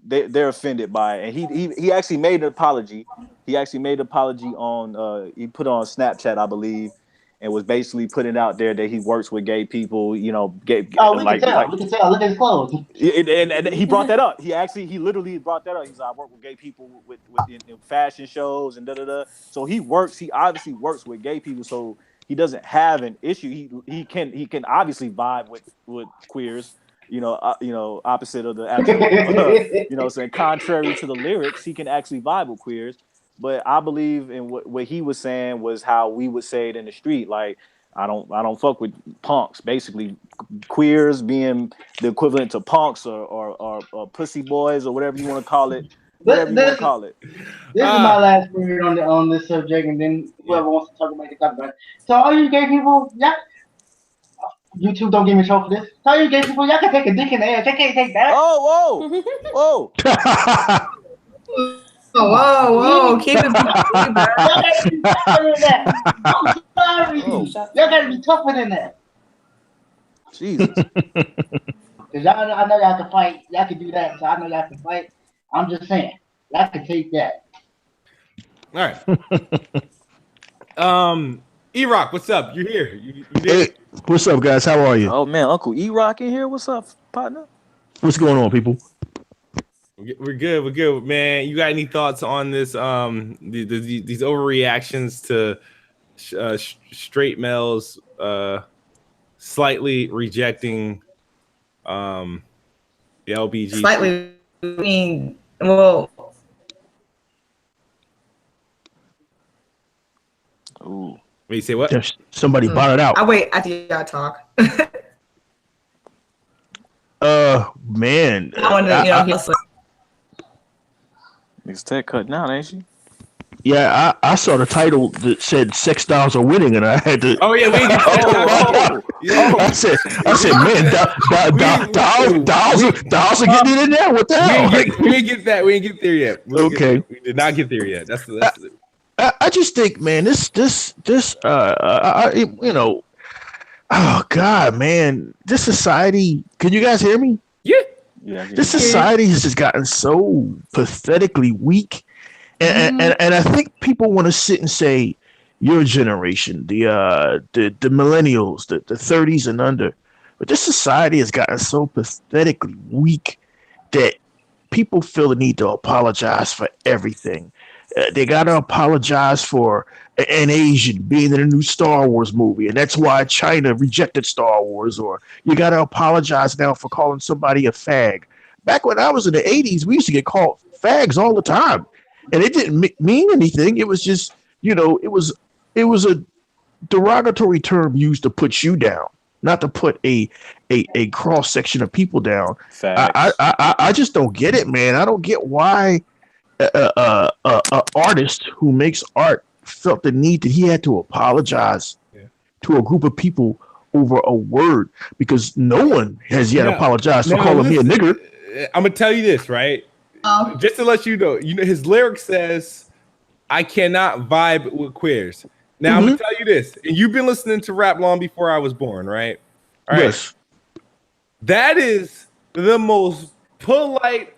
they're offended by it. And he actually made an apology. He actually made an apology on he put on Snapchat, I believe, and was basically putting out there that he works with gay people, gay. Oh, we can tell. We can tell. Look at his clothes. And he brought that up. He literally brought that up. He's like, I work with gay people with in fashion shows and da da da. So he obviously works with gay people. So he doesn't have an issue. He can obviously vibe with queers. Opposite of the actual, saying contrary to the lyrics, he can actually vibe with queers. But I believe in what he was saying was how we would say it in the street. Like, I don't fuck with punks. Basically, queers being the equivalent to punks or pussy boys or whatever you want to call it. Whatever you want to call it. This is my last word on this subject, and then whoever wants to talk about it, talk about it. So, all you gay people, YouTube don't give me a show for this. So, all you gay people, y'all can take a dick in the ass. They can't take that. Whoa. Whoa. Keep it. I'm sorry. Y'all gotta be tougher than that. Jesus. Because I know y'all can fight. Y'all can do that. So I know y'all can fight. I'm just saying. Y'all can take that. All right. E-Rock, what's up? You're here. You hey, what's up, guys? How are you? Oh, man. Uncle E-Rock in here. What's up, partner? What's going on, people? We're good, man. You got any thoughts on this? These overreactions to straight males slightly rejecting the LBGTQ. Slightly, well. Ooh. Wait, you say what? Somebody bought it out. I wait after y'all talk. Man. I want to, Niggas Tech cutting out, ain't she? Yeah, I saw the title that said "Sex Dolls Are Winning," and I had to. Oh yeah, I said, man, dolls are getting it in there. What the hell? We didn't get that. We didn't get there yet. We did not get there yet. That's I just think, man, this oh God, man, this society. Can you guys hear me? Yeah. This society has just gotten so pathetically weak, and I think people want to sit and say, your generation, the millennials, the 30s and under, but this society has gotten so pathetically weak that people feel the need to apologize for everything. They got to apologize for an Asian being in a new Star Wars movie, and that's why China rejected Star Wars. Or you got to apologize now for calling somebody a fag. Back when I was in the 80s, we used to get called fags all the time, and it didn't mean anything. It was just, it was a derogatory term used to put you down, not to put a cross section of people down. I just don't get it, man. I don't get why a artist who makes art felt the need that he had to apologize to a group of people over a word, because no one has yet apologized for calling me a nigger. I'm gonna tell you this, right? Just to let you know, his lyric says, "I cannot vibe with queers." Now I'm gonna tell you this, and you've been listening to rap long before I was born, right? All right. Yes. That is the most polite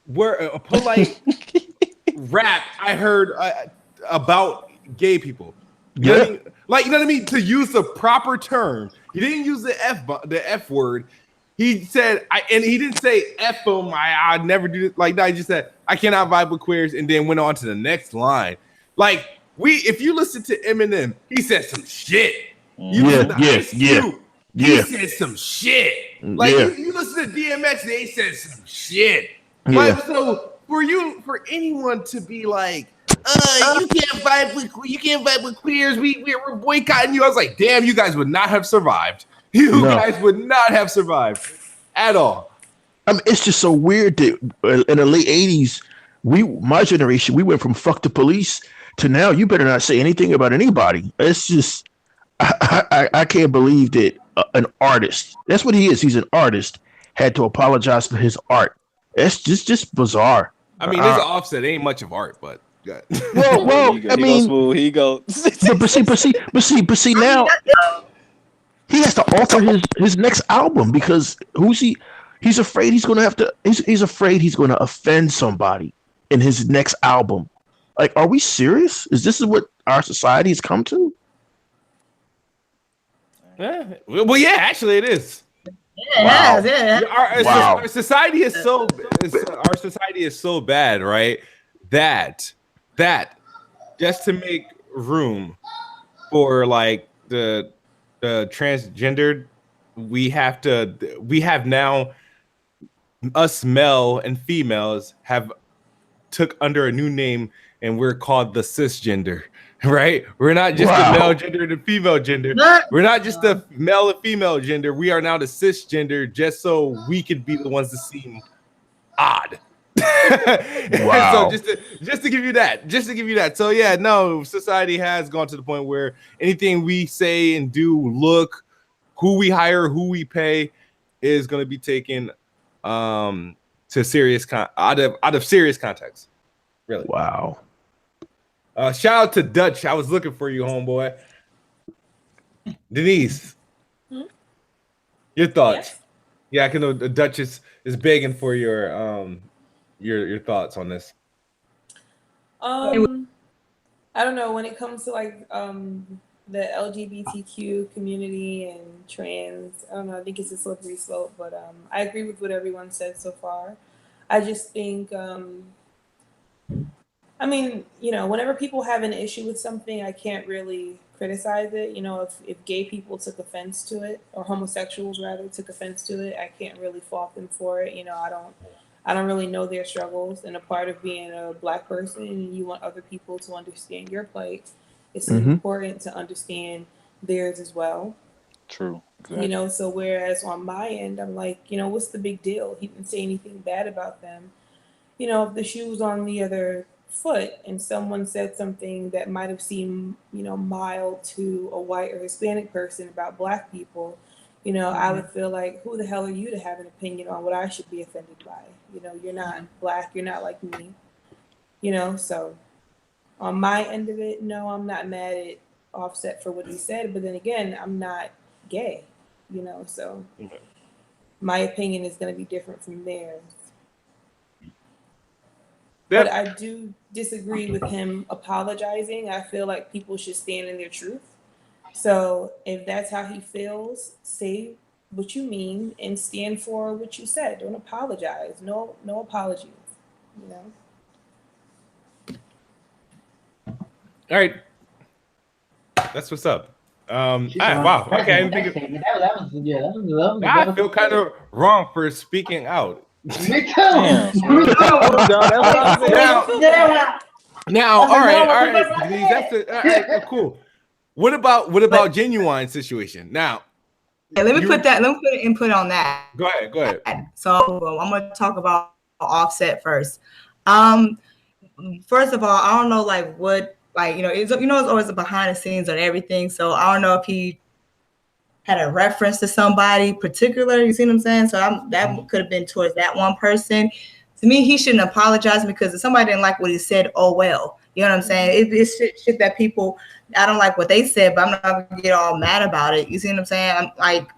rap I heard about gay people. You know what I mean? Like, you know what I mean? To use the proper term, he didn't use the F word. He said, and he didn't say F them. I'd never do it like that. He just said, I cannot vibe with queers, and then went on to the next line. Like, if you listen to Eminem, he said some shit. He said some shit. Like, you listen to DMX, they said some shit. Like, so for anyone to be like, you can't vibe with queers, we're boycotting you. I was like, damn, you guys would not have survived. You guys would not have survived at all. I mean, it's just so weird that in the late '80s, my generation, we went from fuck the police to now. You better not say anything about anybody. It's just, I can't believe that an artist, that's what he is. He's an artist, had to apologize for his art. It's just bizarre. I mean, this Offset ain't much of art, but yeah. Well, I mean, smooth. He go. but see now. He has to alter his next album because he's afraid he's gonna have to he's afraid he's gonna offend somebody in his next album. Like, are we serious? Is this what our society has come to? Yeah. Well, yeah, actually it is. Yeah, yeah. Our society is so bad, right? That just to make room for like the transgendered, we have now, us male and females have took under a new name, and we're called the cisgender, right? We're not just the male gender and the female gender. We're not just the male and female gender. We are now the cisgender, just so we could be the ones that seem odd. Wow. So just to give you that. So yeah, no, society has gone to the point where anything we say and do, look, who we hire, who we pay, is going to be taken to serious out of serious context. Really. Wow. Shout out to Dutch. I was looking for you, homeboy. Denise, your thoughts? Yes. Yeah, I can know the Dutch is begging for your thoughts on this. I don't know, when it comes to like the LGBTQ community and trans, I don't know, I think it's a slippery slope, but I agree with what everyone said so far. I just think I mean, you know, whenever people have an issue with something, I can't really criticize it. You know, if gay people took offense to it, or homosexuals rather took offense to it, I can't really fault them for it. You know, I don't really know their struggles, and a part of being a Black person, and you want other people to understand your plight, it's important to understand theirs as well. True. Exactly. You know, so whereas on my end, I'm like, you know, what's the big deal? He didn't say anything bad about them. You know, if the shoe's on the other foot and someone said something that might have seemed, you know, mild to a white or Hispanic person about Black people, you know, I would feel like, who the hell are you to have an opinion on what I should be offended by? You know, you're not Black, you're not like me, you know. So on my end of it, no, I'm not mad at Offset for what he said, but then again, I'm not gay, you know, so my opinion is going to be different from theirs. Yep. But I do disagree with him apologizing. I feel like people should stand in their truth. So if that's how he feels, say what you mean and stand for what you said. Don't apologize. No apologies, you know? All right. That's what's up. Wow. Okay. I didn't think of, I feel kind of wrong for speaking out. Me too. Now, all right. That's cool. What about Genuine situation? Now, let me put input on that. Go ahead. So I'm going to talk about Offset first. First of all, I don't know like what, like, you know, it's always a behind the scenes on everything. So I don't know if he had a reference to somebody particular. You see what I'm saying? So that could have been towards that one person. To me, he shouldn't apologize, because if somebody didn't like what he said, oh well. You know what I'm saying? It's shit that people, I don't like what they said, but I'm not gonna get all mad about it. You see what I'm saying? I'm like,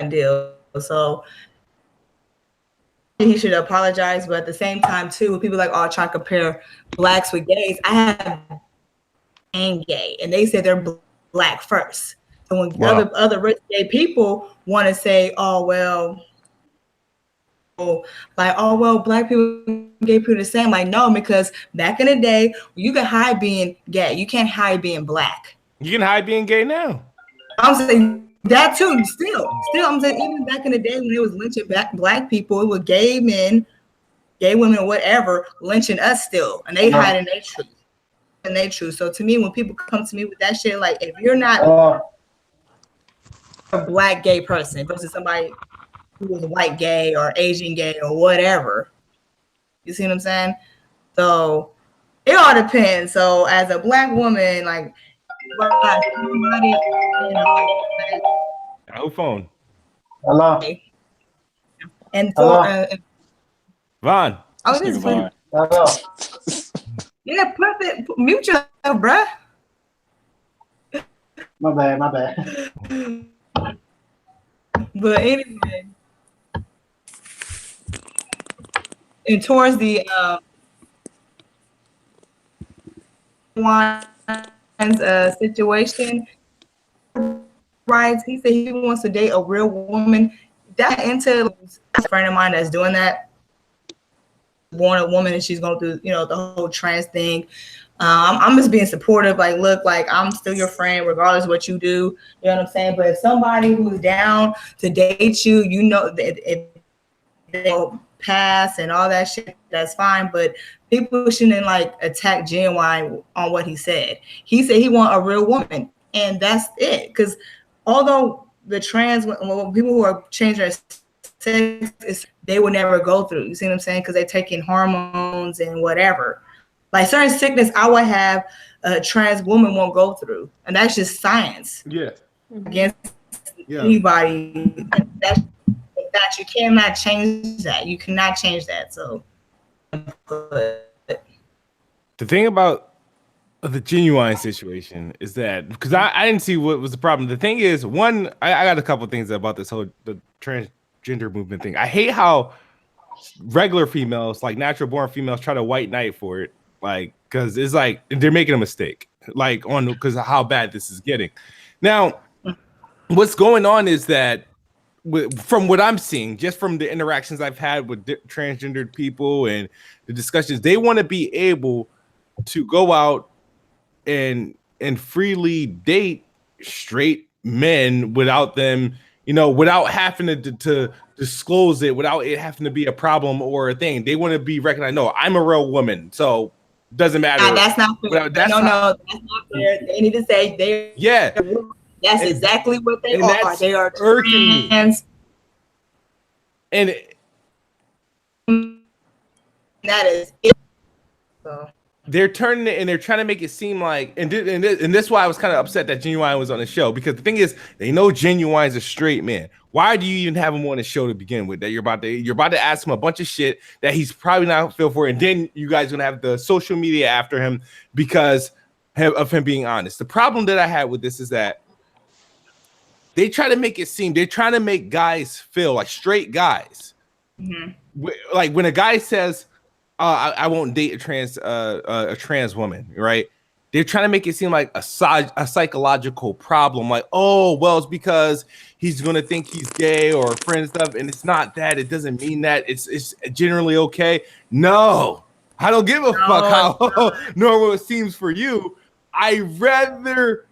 deal. So he should apologize, but at the same time too, when people like, oh, trying to compare Blacks with gays, I have and gay, and they say they're Black first. So when other rich gay people want to say, oh well, Black people, gay people the same. Like, no, because back in the day, you could hide being gay. You can't hide being Black. You can hide being gay now. I'm saying that too. Still, I'm saying even back in the day when it was lynching Black people, it was gay men, gay women, whatever, lynching us still, and they hiding their truth. And they truth. So to me, when people come to me with that shit, like, if you're not a Black gay person versus somebody was white gay or Asian gay or whatever. You see what I'm saying? So it all depends. So as a black woman, like somebody, you know, No phone. Hello. and Hello. for Vaughn. oh, This this nigga is Vaughn. Hello. yeah, mute yourself, bruh. My bad. But anyway, and towards the situation, right? He said he wants to date a real woman. That into a friend of mine that's doing that. Born a woman and she's going through, you know, the whole trans thing. I'm just being supportive. Like, look, like I'm still your friend, regardless of what you do. You know what I'm saying? But if somebody who's down to date you, you know, if they'll pass and all that shit, that's fine. But people shouldn't like attack Genuine on what he said. He said he want a real woman, and that's it. Because although the trans people who are changing their sex, they will never go through. You see what I'm saying? Because they're taking hormones and whatever. Like certain sickness, I would have a trans woman won't go through, and that's just science. Yeah. Against anybody, that you cannot change that. You cannot change that. So, The thing about the Genuine situation is that because I didn't see what was the problem. The thing is, one, I got a couple things about this whole the transgender movement thing. I hate how regular females, like natural born females, try to white knight for it. Like, because it's like they're making a mistake, like on because of how bad this is getting. Now, what's going on is that from what I'm seeing, just from the interactions I've had with transgendered people and the discussions, they want to be able to go out and freely date straight men without them, you know, without having to disclose it, without it having to be a problem or a thing. They want to be recognized. No, I'm a real woman, so doesn't matter. That's not fair. That's not fair. They need to say they. Yeah, that's exactly what they are. That's they are trans. And that is it. So. They're turning it and they're trying to make it seem like, and this is why I was kind of upset that Genuine was on the show, because the thing is, they know Genuine's a straight man. Why do you even have him on the show to begin with? That you're about to ask him a bunch of shit that he's probably not feel for, and then you guys are gonna have the social media after him because of him being honest. The problem that I had with this is that they try to make it seem, they're trying to make guys feel like straight guys. Mm-hmm. Like when a guy says, I won't date a trans woman, right? They're trying to make it seem like a psychological problem. Like, oh, well, it's because he's going to think he's gay or friend stuff. And it's not that. It doesn't mean that. It's generally okay. No, I don't give a fuck how normal it seems for you. I'd rather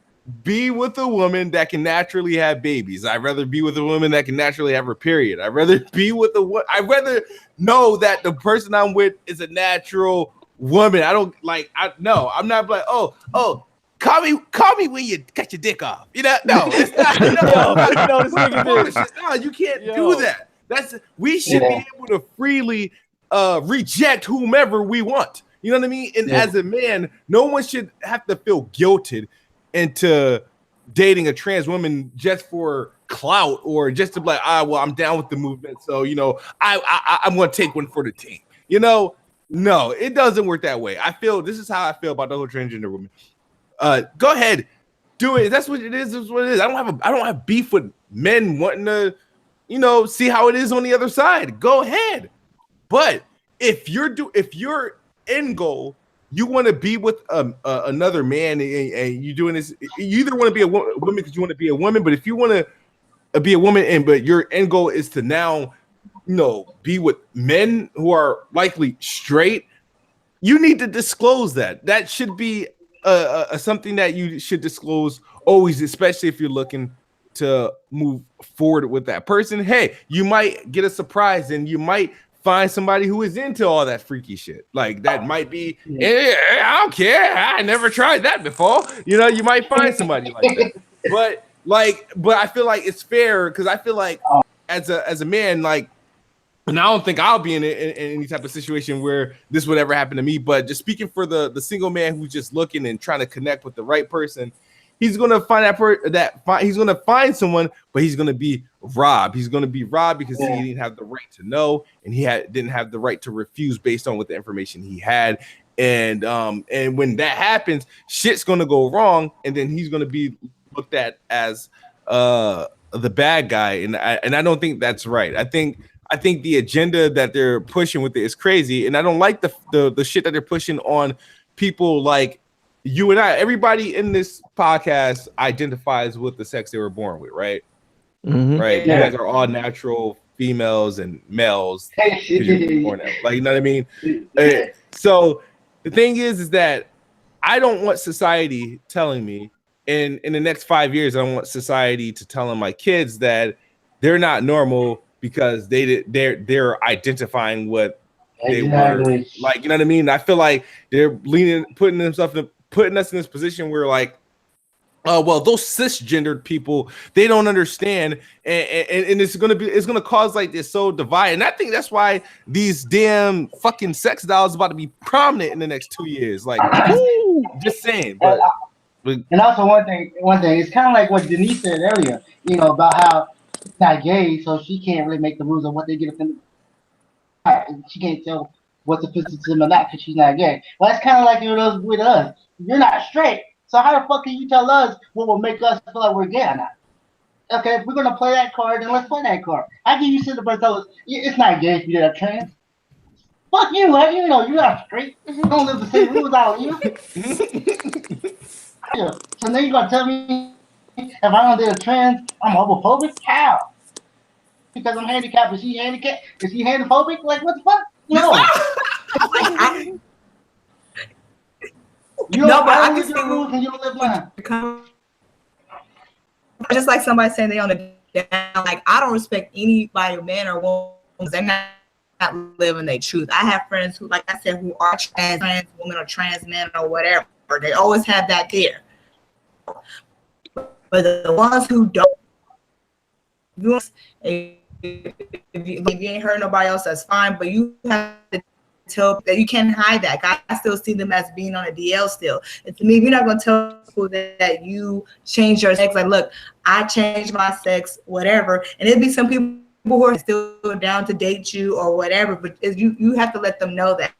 be with a woman that can naturally have babies. I'd rather be with a woman that can naturally have her period. I'd rather be with I'd rather know that the person I'm with is a natural woman. I don't like. I'm not like, oh, call me when you cut your dick off. You know, no, it's not. No, you can't do that. We should be able to freely reject whomever we want. You know what I mean? And as a man, no one should have to feel guilted into dating a trans woman just for clout or just to be like, well, I'm down with the movement, so you know, I'm gonna take one for the team. You know, no, it doesn't work that way. This is how I feel about the whole transgender woman. Go ahead, do it. That's what it is. Is what it is. I don't have beef with men wanting to, you know, see how it is on the other side. Go ahead, but if your end goal, you want to be with another man, and you're doing this. You either want to be a woman because you want to be a woman, but if you want to be a woman, but your end goal is to now, you know, be with men who are likely straight, you need to disclose that. That should be something that you should disclose always, especially if you're looking to move forward with that person. Hey, you might get a surprise, and you might find somebody who is into all that freaky shit. Like that might be, I don't care. I never tried that before. You know, you might find somebody like that. But I feel like it's fair because I feel like as a man, like, and I don't think I'll be in any type of situation where this would ever happen to me. But just speaking for the single man who's just looking and trying to connect with the right person, he's gonna find he's gonna find someone, but he's gonna be robbed. He's gonna be robbed because he didn't have the right to know, and didn't have the right to refuse based on what the information he had. And when that happens, shit's gonna go wrong, and then he's gonna be looked at as the bad guy, and I don't think that's right. I think the agenda that they're pushing with it is crazy, and I don't like the shit that they're pushing on people like you and I. Everybody in this podcast identifies with the sex they were born with, right? Mm-hmm. Right. Yeah. You guys are all natural females and males. Born out. Like, you know what I mean? So the thing is that I don't want society telling me in the next 5 years, I don't want society to tell my kids that they're not normal because they're identifying what they were. Like, you know what I mean? I feel like they're putting us in this position where, like, well, those cisgendered people, they don't understand, and it's gonna cause like this so divide. And I think that's why these damn fucking sex dolls about to be prominent in the next 2 years. Like, just saying. But and also one thing, it's kind of like what Denise said earlier, you know, about how it's not gay, so she can't really make the rules of what they get offended. She can't tell what's offensive to them or not because she's not gay. Well, that's kind of like with us. You're not straight, so how the fuck can you tell us what will make us feel like we're gay or not? Okay, if we're gonna play that card, then let's play that card. How can you sit up and tell us it's not gay if you're trans? Fuck you, man. You know you're not straight. You don't live the same rules out here. So now you're gonna tell me if I don't date a trans, I'm homophobic? How? Because I'm handicapped. Is she handicapped? Is he handophobic? Like, what the fuck? No. You don't, I can see rules and you don't live mine. Just like somebody saying they on the down, like, I don't respect anybody, man or woman. They're not living their truth. I have friends who, like I said, who are trans women or trans men or whatever. They always have that there. But the ones who don't, if you ain't hurt nobody else, that's fine. But you have to tell that you can't hide that. I still see them as being on a DL still. And to me, you're not gonna tell people that you change your sex. Like, look, I changed my sex, whatever. And it'd be some people who are still down to date you or whatever. But you have to let them know that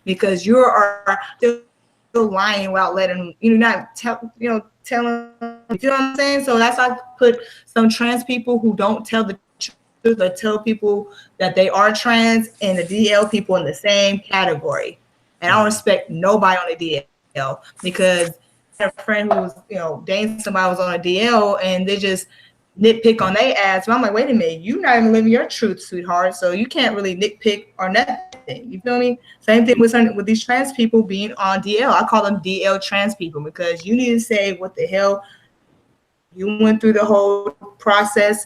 because you are still lying without letting telling. You know what I'm saying? So that's why I put some trans people who don't tell the truth or tell people that they are trans and the DL people in the same category. And I don't respect nobody on the DL because I have a friend who was, dating somebody who was on a DL and they just nitpick on their ass. But I'm like, wait a minute, you're not even living your truth, sweetheart. So you can't really nitpick or nothing. You feel me? Same thing with these trans people being on DL. I call them DL trans people because you need to say what the hell you went through the whole process.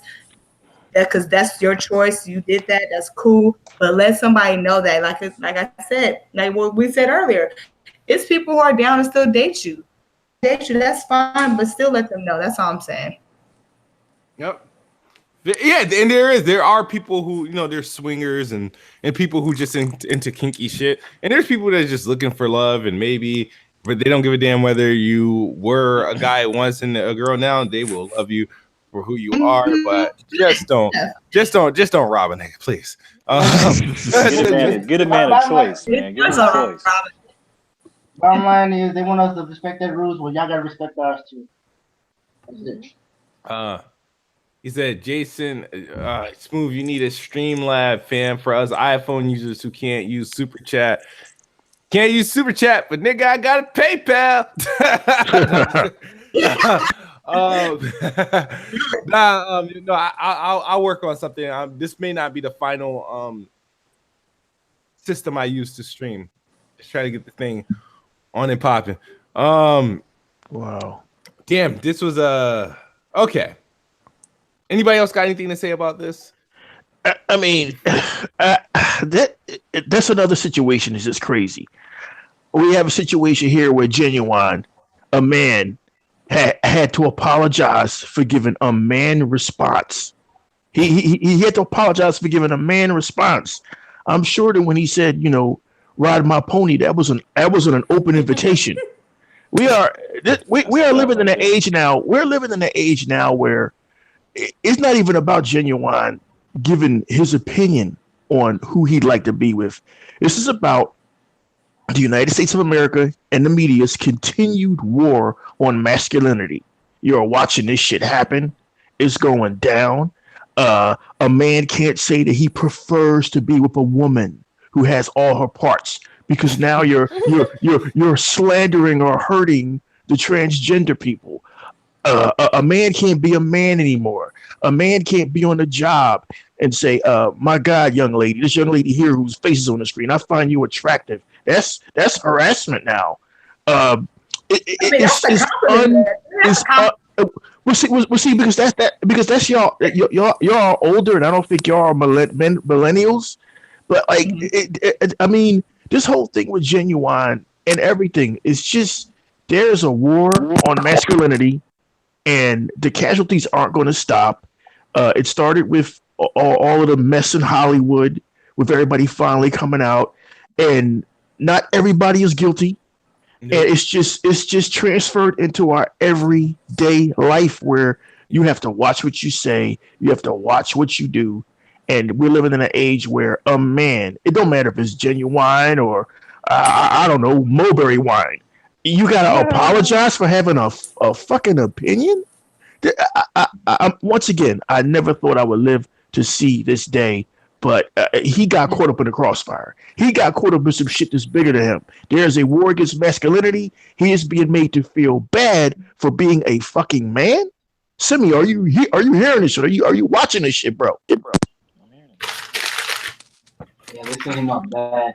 Because that's your choice. You did that. That's cool. But let somebody know that, like I said, like what we said earlier, it's people who are down to still date you. That's fine, but still let them know. That's all I'm saying. Yep. Yeah, and there are people who, they're swingers and people who just into kinky shit. And there's people that are just looking for love and maybe, but they don't give a damn whether you were a guy once and a girl now. They will love you for who you are, but just don't rob a nigga, please. Get a man a choice, man. Get him a choice. Bottom line is they want us to respect their rules. Well, y'all gotta respect ours too. That's it. He said, Jason, Smooth, you need a Streamlab fan for us iPhone users who can't use Super Chat. Can't use Super Chat, but nigga, I got a PayPal. I'll work on something. This may not be the final system I use to stream. Just try to get the thing on and popping. Wow. Damn, this was okay. Anybody else got anything to say about this? I mean, that's another situation. Is just crazy. We have a situation here where Genuine, a man, had to apologize for giving a man response. He had to apologize for giving a man response. I'm sure that when he said, ride my pony, that wasn't an open invitation. We are living in an age now. We're living in an age now where it's not even about Genuine giving his opinion on who he'd like to be with. This is about the United States of America and the media's continued war on masculinity. You're watching this shit happen. It's going down. A man can't say that he prefers to be with a woman who has all her parts, because now you're slandering or hurting the transgender people. A man can't be a man anymore. A man can't be on a job and say, my God, young lady, this young lady here whose face is on the screen, I find you attractive. That's harassment now. We'll see, because that's y'all. Y'all are older, and I don't think y'all are millennials. But I mean, this whole thing with Genuine and everything is just, there's a war on masculinity, and the casualties aren't going to stop. It started with all of the mess in Hollywood, with everybody finally coming out, and not everybody is guilty. And it's just transferred into our everyday life, where you have to watch what you say, you have to watch what you do. And we're living in an age where a man, it don't matter if it's Genuine or I don't know, Mulberry wine, you gotta apologize for having a fucking opinion. Once again, I never thought I would live to see this day. But he got caught up in the crossfire. He got caught up in some shit that's bigger than him. There's a war against masculinity. He is being made to feel bad for being a fucking man. Simi, are you hearing this shit? Are you watching this shit, bro? Yeah, they set him up bad.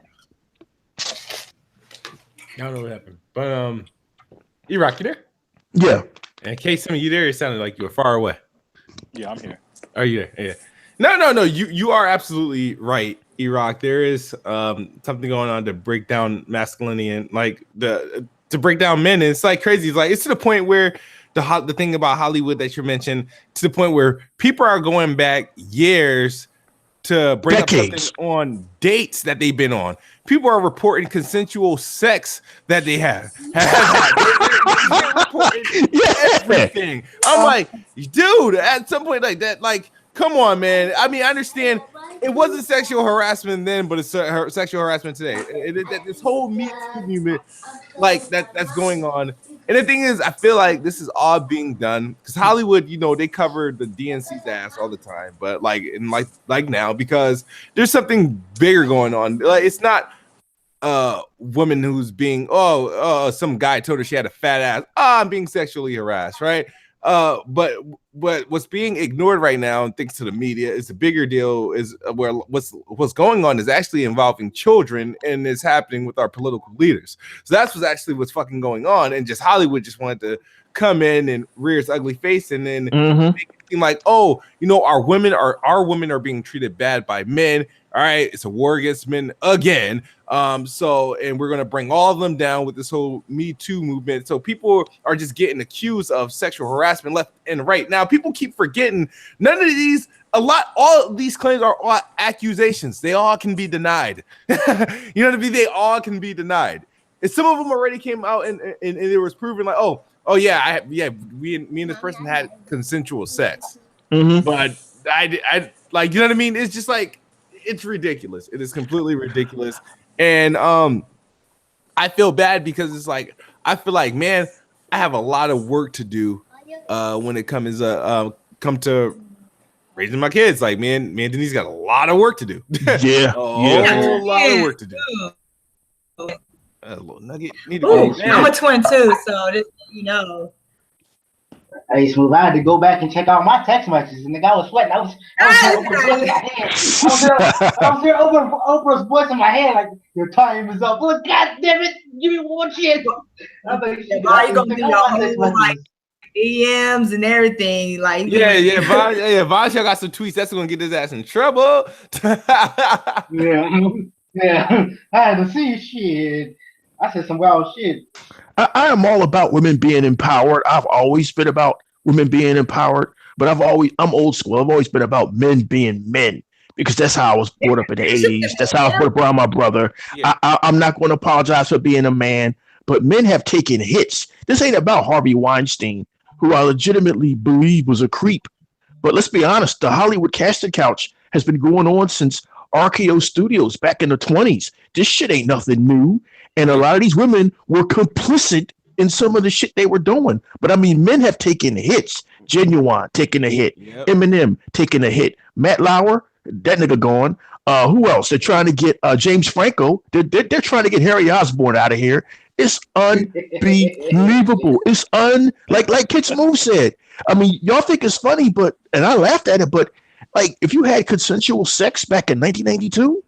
I don't know what happened, but E-Rock, you there? Yeah. In case some of you there, it sounded like you were far away. Yeah, I'm here. Are you there? Yeah. No. You are absolutely right, E-Rock. There is something going on to break down masculinity and to break down men. And it's like crazy. It's to the point where the thing about Hollywood that you mentioned, to the point where people are going back years to bring decades up something on dates that they've been on. People are reporting consensual sex that they have they're reporting everything. I'm like, dude, at some point like that, come on, man. I mean, I understand it wasn't sexual harassment then, but it's sexual harassment today. This whole Me Too movement, that's going on. And the thing is, I feel like this is all being done because Hollywood, they cover the DNC's ass all the time, but like now, because there's something bigger going on. It's not woman who's being some guy told her she had a fat ass. I'm being sexually harassed, right? But what's being ignored right now, and thanks to the media, is the bigger deal is where what's going on is actually involving children, and it's happening with our political leaders. So that's what's fucking going on, and just Hollywood just wanted to come in and rear its ugly face, and then make it seem like, our women are being treated bad by men. All right, it's a war against men again. And we're gonna bring all of them down with this whole Me Too movement. So people are just getting accused of sexual harassment left and right. Now, people keep forgetting all of these claims are all accusations. They all can be denied. You know what I mean? They all can be denied. And some of them already came out and it was proven me and this person had consensual sex. But I you know what I mean? It's just like, it's ridiculous. It is completely ridiculous. And I feel bad because it's like, I feel like, man, I have a lot of work to do when it comes to raising my kids. Like, man, Denise got a lot of work to do. Yeah. A whole lot of work to do. A little nugget. I'm a twin too, so this, Hey, Smooth, I had to go back and check out my text messages, and the guy was sweating. I was there over Oprah's voice in my head, like, your time is up. Look, God damn it, give me one chance. I'm like, you gonna do your whole DMs and everything, Vonshell got some tweets that's gonna get his ass in trouble. yeah. I had to see shit. I said some wild shit. I am all about women being empowered. I've always been about women being empowered. but I'm old school. I've always been about men being men because that's how I was brought up in the 80s. That's how I was brought up around my brother. Yeah. I'm not going to apologize for being a man, but men have taken hits. This ain't about Harvey Weinstein, who I legitimately believe was a creep. But let's be honest, the Hollywood casting couch has been going on since RKO Studios back in the 20s. This shit ain't nothing new. And a lot of these women were complicit in some of the shit they were doing. But I mean, men have taken hits. Genuine taking a hit. Yep. Eminem taking a hit. Matt Lauer, that nigga gone. Who else? They're trying to get James Franco. They're trying to get Harry Osborn out of here. It's unbelievable. It's like KidSmoove said. I mean, y'all think it's funny, and I laughed at it, but like if you had consensual sex back in 1992,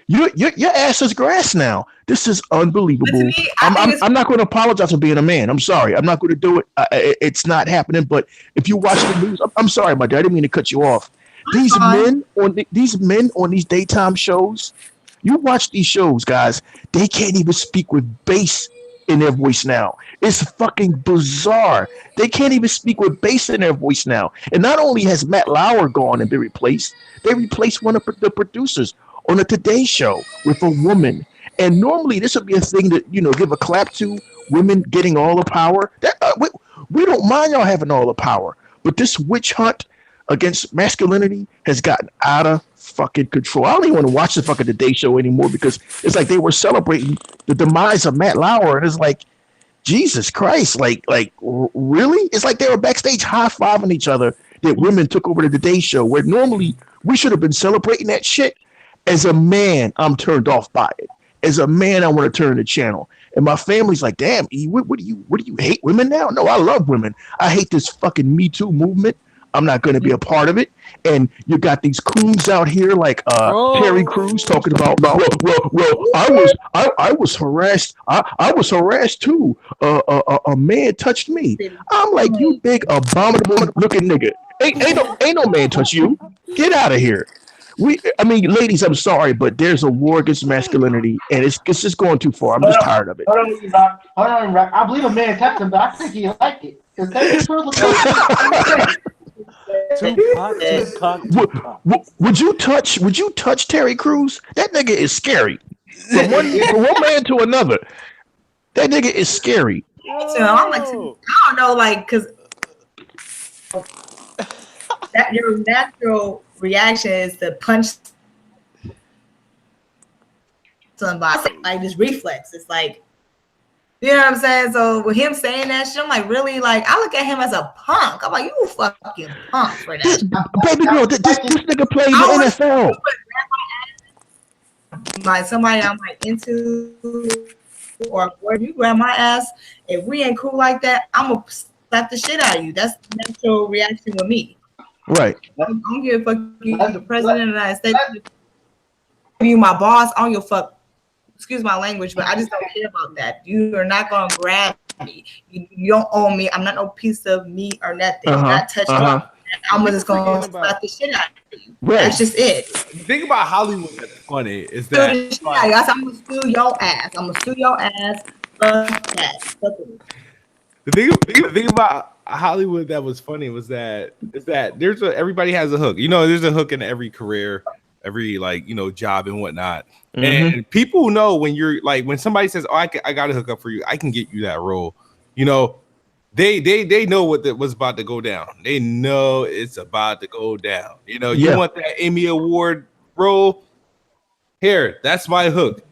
your ass is grass now. This is unbelievable. Me, I'm not going to apologize for being a man. I'm sorry. I'm not going to do it. It's not happening. But if you watch the news, I'm sorry, my dad. I didn't mean to cut you off. These men on these daytime shows, you watch these shows, guys. They can't even speak with bass in their voice now. It's fucking bizarre. They can't even speak with bass in their voice now. And not only has Matt Lauer gone and been replaced, they replaced one of the producers on the Today Show with a woman. And normally this would be a thing that, give a clap to, women getting all the power. We don't mind y'all having all the power. But this witch hunt against masculinity has gotten out of fucking control. I don't even want to watch the fucking Today Show anymore because it's like they were celebrating the demise of Matt Lauer, and it's like, Jesus Christ, like really? It's like they were backstage high-fiving each other that women took over the Today Show, where normally we should have been celebrating that shit. As a man, I'm turned off by it. As a man, I want to turn the channel. And my family's like, damn, E, what do you hate women now? No, I love women. I hate this fucking Me Too movement. I'm not going to be a part of it. And you got these coons out here like Terry Crews talking about, I was harassed. I was harassed too. A man touched me. I'm like, you big abominable looking nigga. Ain't no man touch you. Get out of here. Ladies, I'm sorry, but there's a war against masculinity, and it's just going too far. I'm just tired of it. Hold on, Rock. I believe a man touched him, but I think he liked it. Would you touch Terry Crews? That nigga is scary. From one man to another. That nigga is scary. So I'm like, I don't know, like, because that your natural reaction is to punch somebody, like this reflex. It's like, you know what I'm saying? So with him saying that shit, I'm like, really? Like, I look at him as a punk. I'm like, you a fucking punk for that. Baby girl, this nigga played in the NFL. Like somebody I'm like into, or if you grab my ass, if we ain't cool like that, I'm gonna slap the shit out of you. That's the natural reaction with me. Right. I don't give a fuck you the president of the United States. You my boss, I don't give a fuck. Excuse my language, but I just don't care about that. You are not gonna grab me. You don't own me. I'm not no piece of meat or nothing. You're not touching me. I'm just gonna slap the shit out of you. Right. That's just it. The thing about Hollywood that's funny is that I'm gonna sue your ass. I'm gonna sue your ass. The thing about Hollywood that was funny was that everybody has a hook. There's a hook in every career, every job and whatnot. Mm-hmm. And people know when somebody says, "Oh, I got to hook up for you. I can get you that role." They know what's about to go down. They know it's about to go down. You want that Emmy Award role? Here, that's my hook.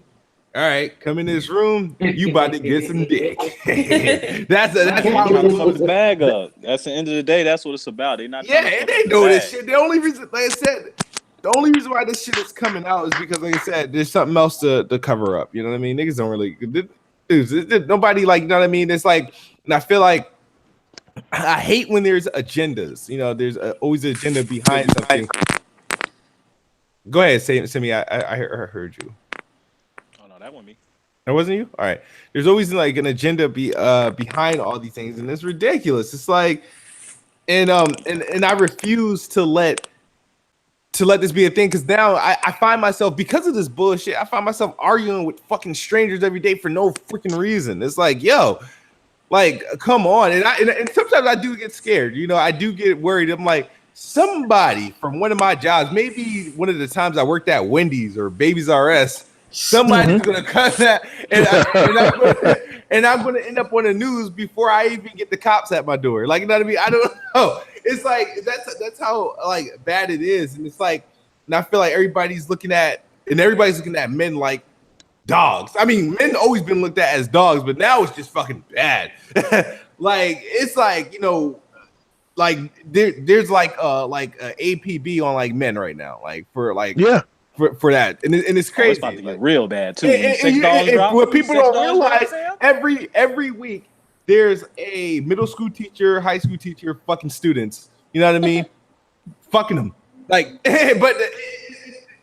All right, come in this room. You about to get some dick. that's why his bag up. That's the end of the day. That's what it's about. They not. Yeah, and they know this shit. The only reason, like I said, why this shit is coming out is because, like I said, there's something else to cover up. You know what I mean? Niggas don't really. Nobody you know what I mean? It's like, and I feel like I hate when there's agendas. There's always an agenda behind something. Go ahead, Sammy. I heard you. That wasn't me. That wasn't you? All right. There's always like an agenda behind all these things, and it's ridiculous. It's like, and I refuse to let this be a thing, because now I find myself, because of this bullshit, I find myself arguing with fucking strangers every day for no freaking reason. It's like, yo, Like, come on. And sometimes I do get scared. You know, I do get worried. I'm like, somebody from one of my jobs, maybe one of the times I worked at Wendy's or Babies R Us, somebody's gonna cut that, and I'm gonna end up on the news before I even get the cops at my door. Like, you know what I mean? I don't know. It's like that's how like bad it is, and it's like, and I feel like everybody's looking at men like dogs. I mean, men always been looked at as dogs, but now it's just fucking bad. Like, it's like, you know, like there's like a APB on like men right now, like for like for that, and it's crazy. It's about to get real bad too. What people don't realize, every week there's a middle school teacher, high school teacher, fucking students. You know what I mean? Fucking them, like, but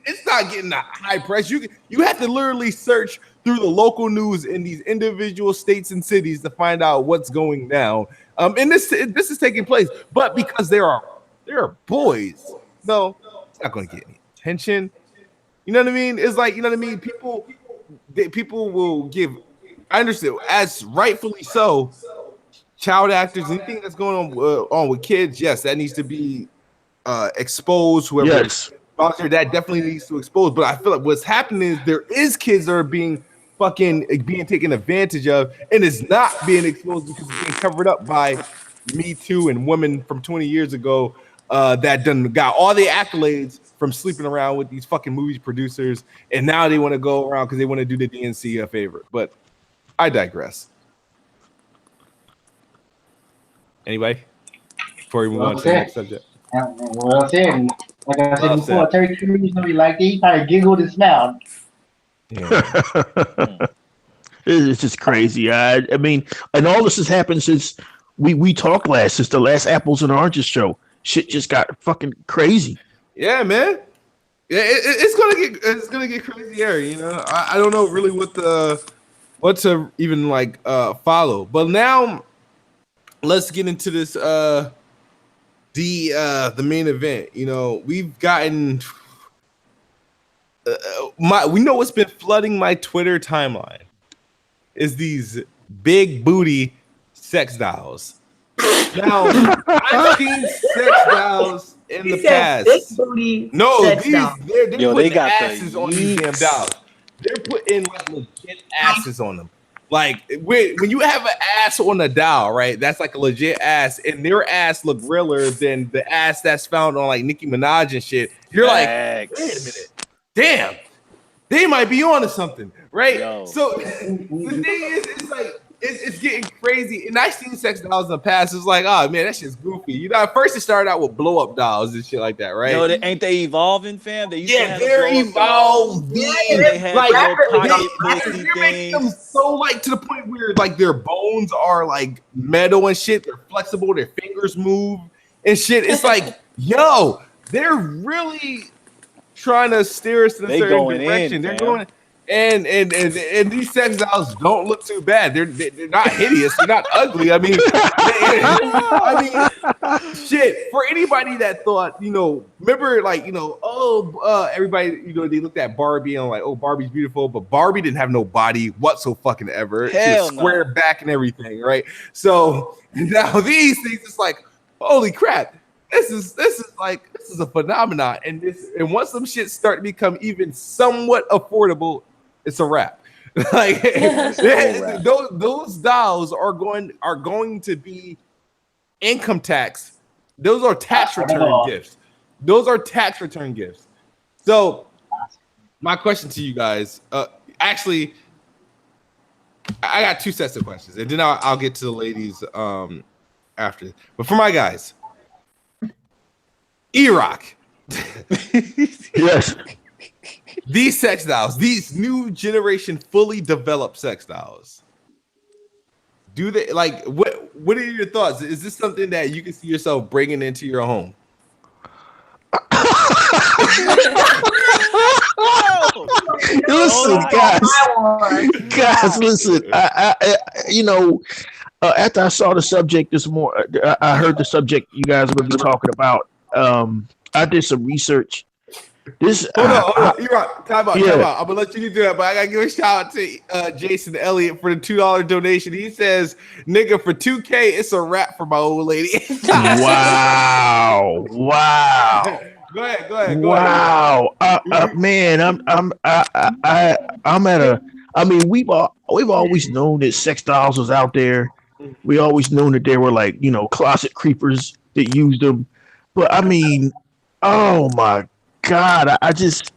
it's not getting a high press. You have to literally search through the local news in these individual states and cities to find out what's going down. And this is taking place, but because there are boys, no, it's not going to get any attention. You know what I mean? It's like, you know what I mean? People will give. I understand, as rightfully so, child actors, anything that's going on with kids, yes, that needs to be exposed. Whoever sponsor that definitely needs to expose. But I feel like what's happening is there is kids that are being taken advantage of, and it's not being exposed because it's being covered up by Me Too and women from 20 years ago that done got all the accolades from sleeping around with these fucking movie producers, and now they want to go around because they want to do the DNC a favor. But I digress. Anyway, before we move on to the next subject. Well said. Like I said before, Terry Crews gonna be like he probably giggled and smiled. Yeah. It's just crazy. I mean, and all this has happened since we talked last, since the last Apples and Oranges show. Shit just got fucking crazy. Yeah, man. Yeah, it's gonna get crazier. You know, I don't know really what to even like follow. But now let's get into this the main event. You know, we've gotten we know what's been flooding my Twitter timeline is these big booty sex dolls. Now I've seen sex dolls in the past. Big booty they got asses on these damn dolls. They're putting like legit asses on them. Like when you have an ass on a doll, right? That's like a legit ass, and their ass look realer than the ass that's found on like Nicki Minaj and shit. You're like, wait a minute, damn, they might be onto something, right? Yo. So the thing is, it's like it's getting crazy. And I've seen sex dolls in the past. It's like, oh man, that shit's goofy. You know, at first it started out with blow up dolls and shit like that, right? No, ain't they evolving, fam? They used to have they're evolving. They had like pocket they're making them so like to the point where like their bones are like metal and shit. They're flexible. Their fingers move and shit. It's like, yo, they're really trying to steer us in a certain direction. They're going. And these sex dolls don't look too bad. They're not hideous. They're not ugly. I mean, shit. For anybody that thought, you know, remember, like, you know, everybody, you know, they looked at Barbie and like, oh, Barbie's beautiful, but Barbie didn't have no body whatsoever. She was square back and everything, right? So now these things, it's like, holy crap. This is a phenomenon, and once some shit start to become even somewhat affordable, it's a wrap. Like those dolls are going to be income tax. Those are tax return gifts. Those are tax return gifts. So my question to you guys, actually, I got two sets of questions, and then I'll get to the ladies after. But for my guys. E-Rock. Yes. These sex dolls, these new generation fully developed sex dolls. Do they like what are your thoughts? Is this something that you can see yourself bringing into your home? Listen, guys, listen. I you know, after I saw the subject this morning, I heard the subject you guys were talking about. I did some research, Hold on. You're right. Time out. I'm gonna let you do that, but I gotta give a shout out to Jason Elliott for the $2 donation. He says, "Nigga, for 2K, it's a wrap for my old lady." Wow. Go ahead. Wow. Man, I'm at a. I mean, we've always known that sex dolls was out there. We always known that there were like closet creepers that used them, but I mean, oh my God, I just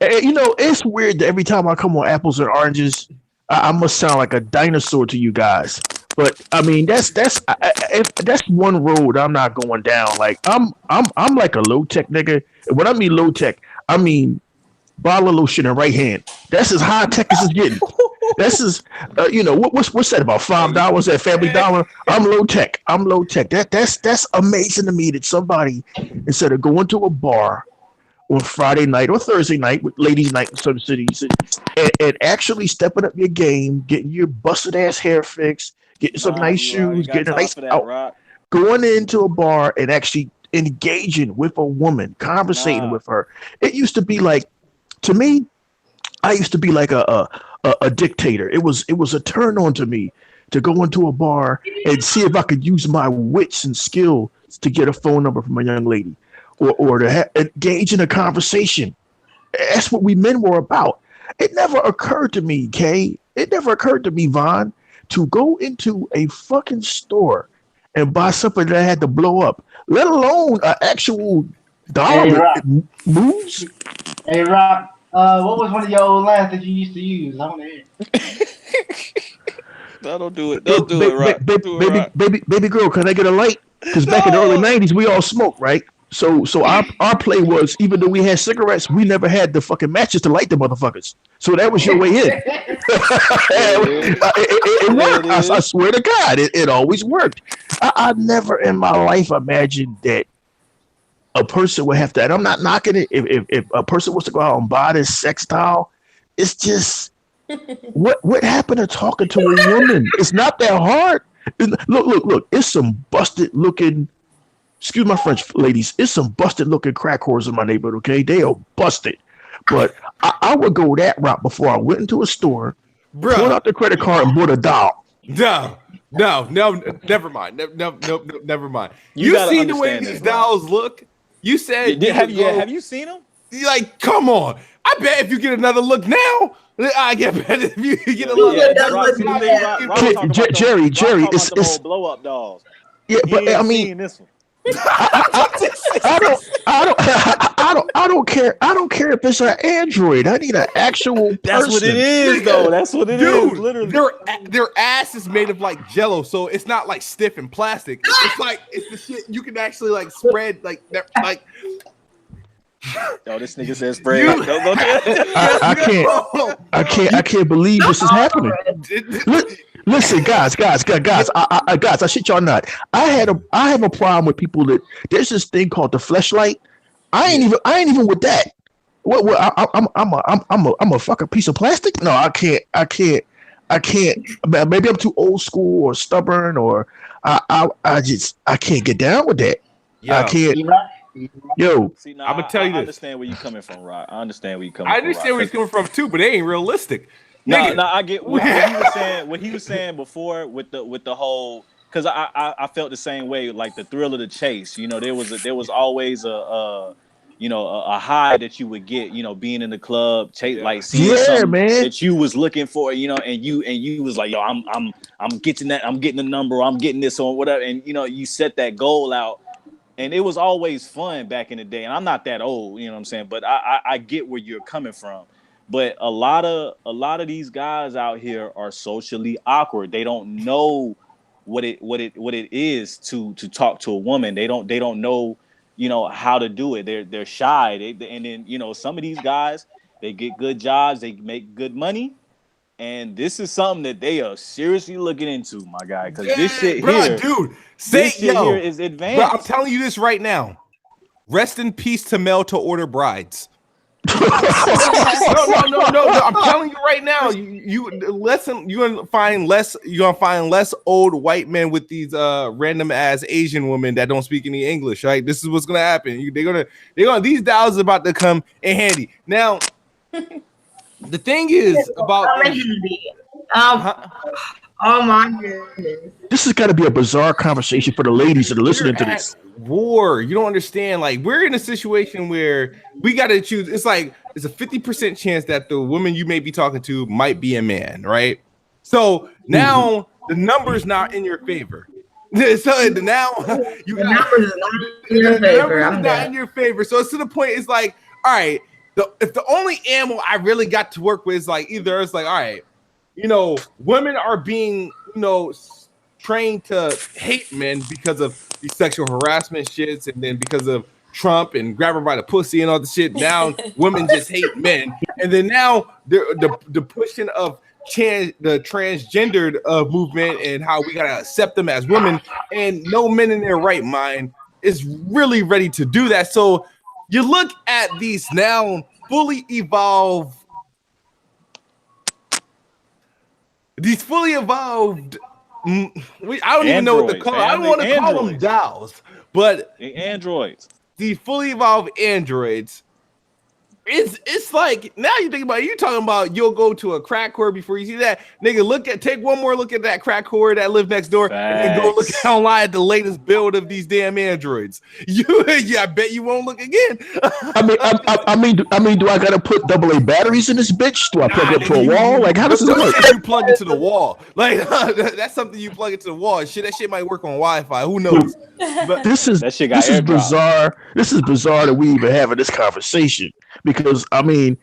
it's weird that every time I come on Apples and Oranges, I must sound like a dinosaur to you guys. But I mean, that's one road I'm not going down. Like I'm like a low tech nigga. And when I mean low tech, I mean bottle of lotion in right hand. That's as high tech as it's getting. That's as what's that about $5 at Family Dollar? I'm low tech. That's amazing to me that somebody, instead of going to a bar on Friday night or Thursday night with ladies' night in some cities, and actually stepping up your game, getting your busted ass hair fixed, getting some nice shoes, getting a nice out, going into a bar and actually engaging with a woman, conversating with her. It used to be like, to me, I used to be like a dictator. It was a turn on to me to go into a bar and see if I could use my wits and skill to get a phone number from a young lady, or to engage in a conversation. That's what we men were about. It never occurred to me, Kay. It never occurred to me, Von, to go into a fucking store and buy something that had to blow up, let alone an actual dollar that moves. Hey, Rock, what was one of your old lines that you used to use? I want to hear. No, don't do it. Don't do it, Rock. Baby girl, can I get a light? Because back in the early 90s, we all smoked, right? So our play was, even though we had cigarettes, we never had the fucking matches to light the motherfuckers. So that was your way in. It worked. I swear to God, it always worked. I never in my life imagined that a person would have to, and I'm not knocking it, if a person was to go out and buy this sex doll, it's just, what happened to talking to a woman? It's not that hard. Look, it's some busted looking, excuse my French, ladies, it's some busted looking crack whores in my neighborhood, okay? They are busted. But I would go that route before I went into a store, pulled out the credit card and bought a doll. No, never mind. No, never mind. You see the way these dolls look? You said have you seen them? Like, come on. I bet if you get another look now, I get better if you get a look. Jerry, it's blow up dolls. Yeah, but I mean, this one. I don't care. I don't care if it's an android. I need an actual person. That's what it is, though. That's what it is. Literally, their ass is made of like Jello, so it's not like stiff and plastic. It's the shit you can actually like spread like. Yo, this nigga says spread. I can't believe this is happening. Listen, guys, I shit y'all not. I have a problem with people that there's this thing called the fleshlight. I ain't even with that. What I'm a fucking piece of plastic? No, I can't. Maybe I'm too old school or stubborn, or I can't get down with that. I can't. Yo, see, I'm gonna tell you this. I understand where you're coming from, Rod. I understand where you're where he's coming from too, but they ain't realistic. No, I get what he was saying before with the whole, because I felt the same way, like the thrill of the chase. You know, there was always a high that you would get, being in the club, like seeing something that you was looking for, and you was like, yo, I'm getting that, I'm getting the number, I'm getting this or whatever, and you set that goal out. And it was always fun back in the day. And I'm not that old, you know what I'm saying? But I get where you're coming from. But a lot of these guys out here are socially awkward. They don't know what it is to talk to a woman. They don't know, how to do it. They're shy. And then some of these guys, they get good jobs, they make good money. And this is something that they are seriously looking into, my guy, because this shit here, dude, here is advanced. Bro, I'm telling you this right now. Rest in peace to mail to order brides. No. I'm telling you right now. You're gonna find less old white men with these random ass Asian women that don't speak any English. Right? This is what's gonna happen. They're gonna these dials are about to come in handy. Now, the thing is about this, oh my goodness. This has got to be a bizarre conversation for the ladies that are listening to this. War. You don't understand. Like, we're in a situation where we got to choose. It's like it's a 50% chance that the woman you may be talking to might be a man, right? So now the number's not in your favor. So now you got numbers not in your favor. I'm not in your favor. So it's to the point. It's like, all right, if the only ammo I really got to work with is like either it's like, all right, women are being, trained to hate men because of these sexual harassment shits, and then because of Trump and grab her by the pussy and all the shit. Now women just hate men, and then now the pushing of the transgendered movement and how we gotta accept them as women, and no men in their right mind is really ready to do that. So you look at these now fully evolved. These fully evolved, I don't even know what to call. I don't want to call them dolls, but androids. These fully evolved androids. It's like now you think about it, you're talking about you'll go to a crack whore before you see that nigga. Take one more look at that crack whore that live next door, and then go look online at the latest build of these damn androids. I bet you won't look again. I mean, do I gotta put AA batteries in this bitch? Do I plug it to a wall? Like, how does this work? You plug it to the wall. Like that's something you plug it to the wall. Shit, that shit might work on Wi-Fi. Who knows? But this is bizarre. This is bizarre that we even having this conversation. Because matter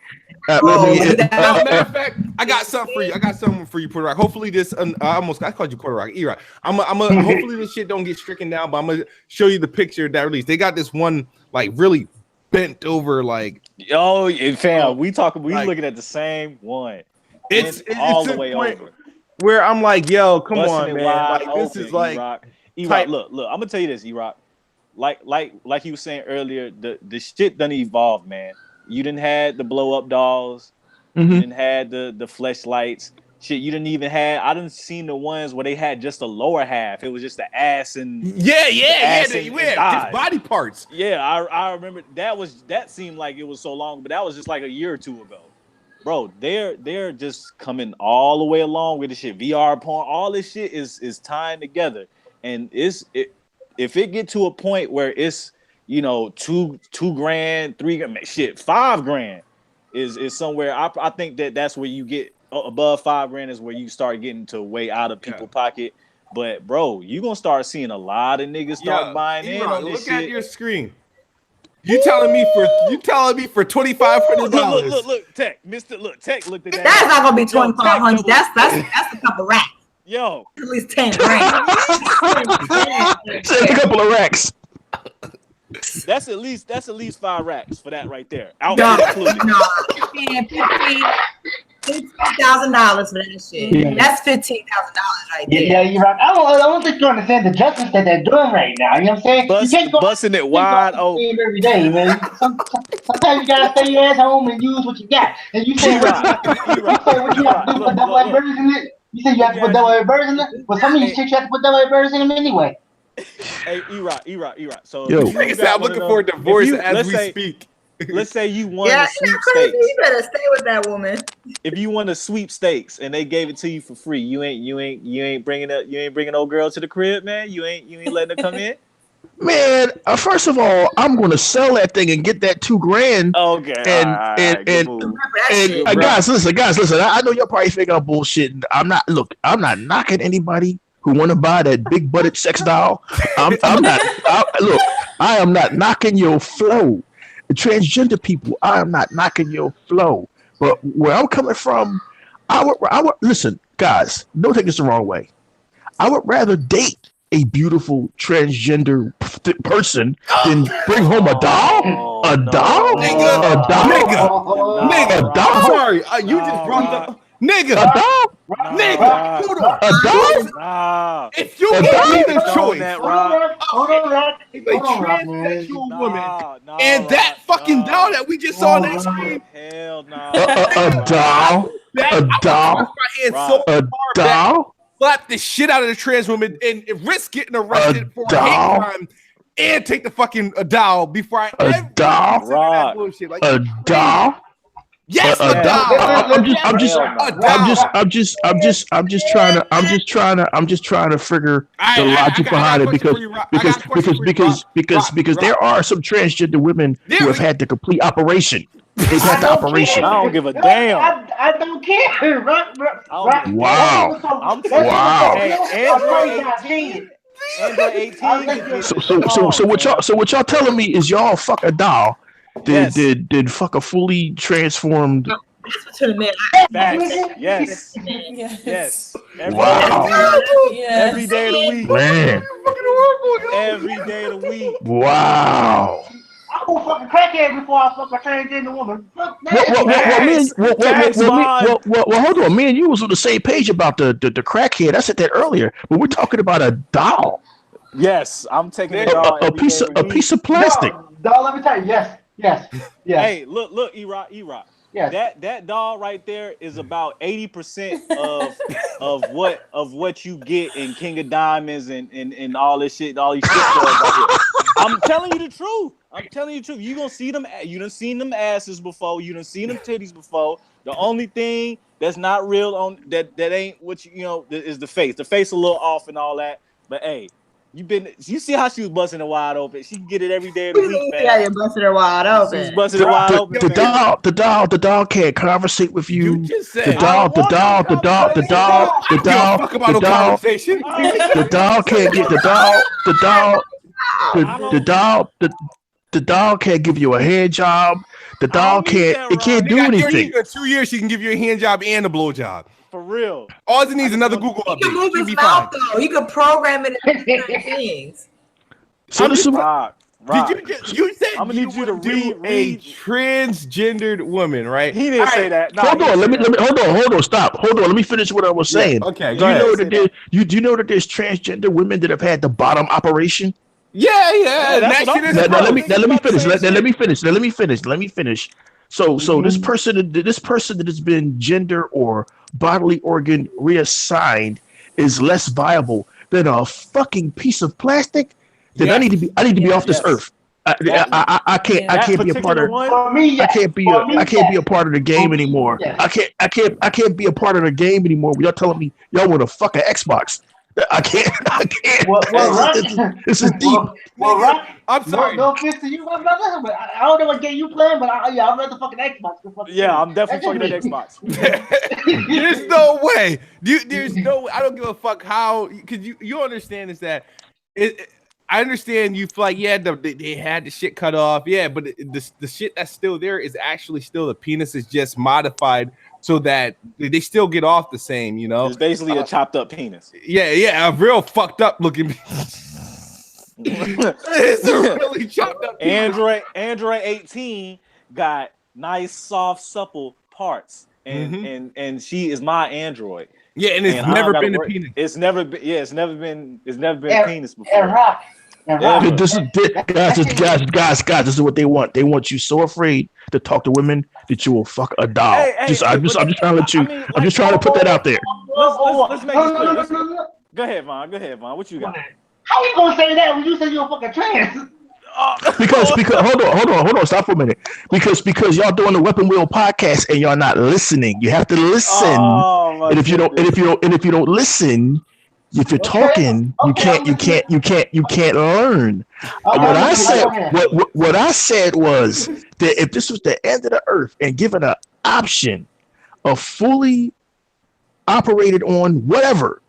of fact, I got something for you. Puerto Rico. Hopefully this, I called you Puerto Rico. E-Rock. Hopefully this shit don't get stricken down. But I'm gonna show you the picture that released. They got this one like really bent over like. Oh, fam, we looking at the same one. It's all the way over. Where I'm like, yo, come on, man. Like this is like E-Rock, look. I'm gonna tell you this, E-Rock. Like you were saying earlier, the shit done evolved, man. You didn't had the blow up dolls. Mm-hmm. You didn't had the fleshlights. Shit, you didn't even have. I didn't seen the ones where they had just the lower half. It was just the ass and just body parts. Yeah, I remember that seemed like it was so long, but that was just like a year or two ago, bro. They're just coming all the way along with the shit. VR porn, all this shit is tying together, and if it get to a point where it's $2,000, $3,000, shit, $5,000 is somewhere. I think that's where you get above $5,000 is where you start getting to way out of people's pocket. But bro, you gonna start seeing a lot of niggas start buying in on this shit. Look at your screen. You telling me for $2,500? Look, Tech, Tech looked at that. That's not gonna be $2,500. That's a couple racks. Yo, at least 10 grand. Save a couple of racks. That's at least 5 racks for that right there. Outfit included. $15,000 for that shit. Yeah. That's $15,000 right there. Yeah, you're right. I don't think you understand the justice that they're doing right now. You know what I'm saying? You can't go busting it wide open every day, man. Sometimes you gotta stay your ass home and use what you got. And you say what you have to do with double-A birds in it. You say you have to put double-A birds in it. Well, some of you chicks you have to put double-A birds in them anyway. Hey, E-Rock. So I'm looking for a divorce as we speak. Let's say you won the sweepstakes. You better stay with that woman. If you won the sweepstakes and they gave it to you for free, you ain't bringing old girl to the crib, man. You ain't letting her come in. Man, first of all, I'm going to sell that thing and get that $2,000. Okay. And guys, listen. I know you're probably thinking I'm bullshitting. I'm not knocking anybody who want to buy that big butted sex doll. I am not knocking your flow. The transgender people, I am not knocking your flow. But where I'm coming from, I would listen, guys, don't take this the wrong way. I would rather date a beautiful transgender person than bring home a doll. A doll? Nigga. I'm sorry. You just brought up. Nigga. A doll? Nigga. Hold on. A doll? If you give me the choice Hold on, Rock. a Hold on, Rock, man. transsexual woman. Nah, And that fucking doll that we just saw on that screen, Hell no. A doll. that, A I would doll. thrust my hand Rock. so A far back, doll. slap the shit out of the trans woman, and risk getting arrested for doll? hate crime, and take the fucking doll before I A ever doll? consider that bullshit. Like, A doll. yes, A a doll. doll. I'm just trying to figure the logic behind it because there are some transgender women who have had the complete operation. They've had the operation. I don't give a damn. I don't care. Rock. Wow. Android 18. So what y'all telling me is y'all fuck a doll, did fuck a fully transformed. To the man. Facts. Yes. Wow. Every day of the week. Man. Every day of the week. Wow. I will fuck a crackhead before I fuck a transgender woman. Well, hold on. Me and you was on the same page about the crackhead. I said that earlier, but we're talking about a doll. Yes, I'm taking it all. A piece of plastic. Doll, let me tell you. Yes. Hey, look, E-Rock. Yes. That doll right there is about 80% of what you get in King of Diamonds and all this shit, all these shit clubs right here. I'm telling you the truth. You gonna see them. You done seen them asses before. You done seen them titties before. The only thing that's not real on that ain't what you know is the face. The face a little off and all that. But hey, you see how she was busting it wide open. She can get it every day of the week, man. Yeah, you busted her wide open. She's busting it wide open. The doll can't conversate with you. You just said The doll can't get the doll can't give you a hand job. The doll can't do anything. In 2 years, she can give you a hand job and a blow job. For real. All it needs is another Google update. He can move his mouth though. He could program it into different things. So this is Did you said I'm gonna need you to read a transgendered woman, right? He didn't say that. No, hold on. Let me hold on. Stop. Hold on. Let me finish what I was saying. Okay. Do you know that there's transgender women that have had the bottom operation? Yeah. Let me finish. So this person that has been gender or bodily organ reassigned is less viable than a fucking piece of plastic. Then I need to be off this earth. I can't be a part of. I can't be a part of the game anymore. I can't be a part of the game anymore. Y'all telling me y'all want to fuck an Xbox? I can't. This is deep. I'm sorry. No offense to you, my brother, but I don't know what game you playing, but I'm the fucking Xbox. Yeah, I'm definitely fucking an Xbox. There's no way. There's no. I don't give a fuck how. Because you understand is that I understand you feel like they had the shit cut off, but the shit that's still there is actually still the penis is just modified so that they still get off the same, you know. It's basically a chopped up penis. Yeah, a real fucked up looking. It's a really chopped up penis. Android 18 got nice, soft, supple parts, and she is my Android. Yeah, and it's never been a penis. It's never been a penis before. This is guys. This is what they want. They want you so afraid to talk to women that you will fuck a doll. I'm just trying to let you. I'm just trying to put that out there. Let's make this clear. Go ahead, Vaughn. What you got? How you gonna say that when you say you're a fucking trans? Because hold on, stop for a minute. Because y'all doing the Weapon Wheel podcast and y'all not listening. You have to listen. And if you don't listen, if you're talking, you can't learn. What I said was that if this was the end of the earth and given an option of fully operated on whatever,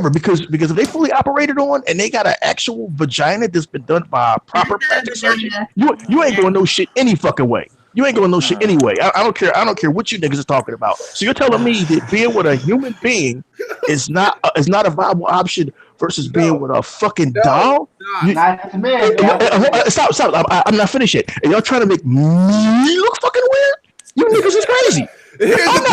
because if they fully operated on and they got an actual vagina that's been done by a proper plastic surgeon, you ain't gonna know shit any fucking way. You ain't gonna know shit anyway. I don't care what you niggas are talking about. So you're telling me that being with a human being is not a viable option versus being with a fucking doll? Stop. I'm not finished yet. And y'all trying to make me look fucking weird? You niggas is crazy. I'm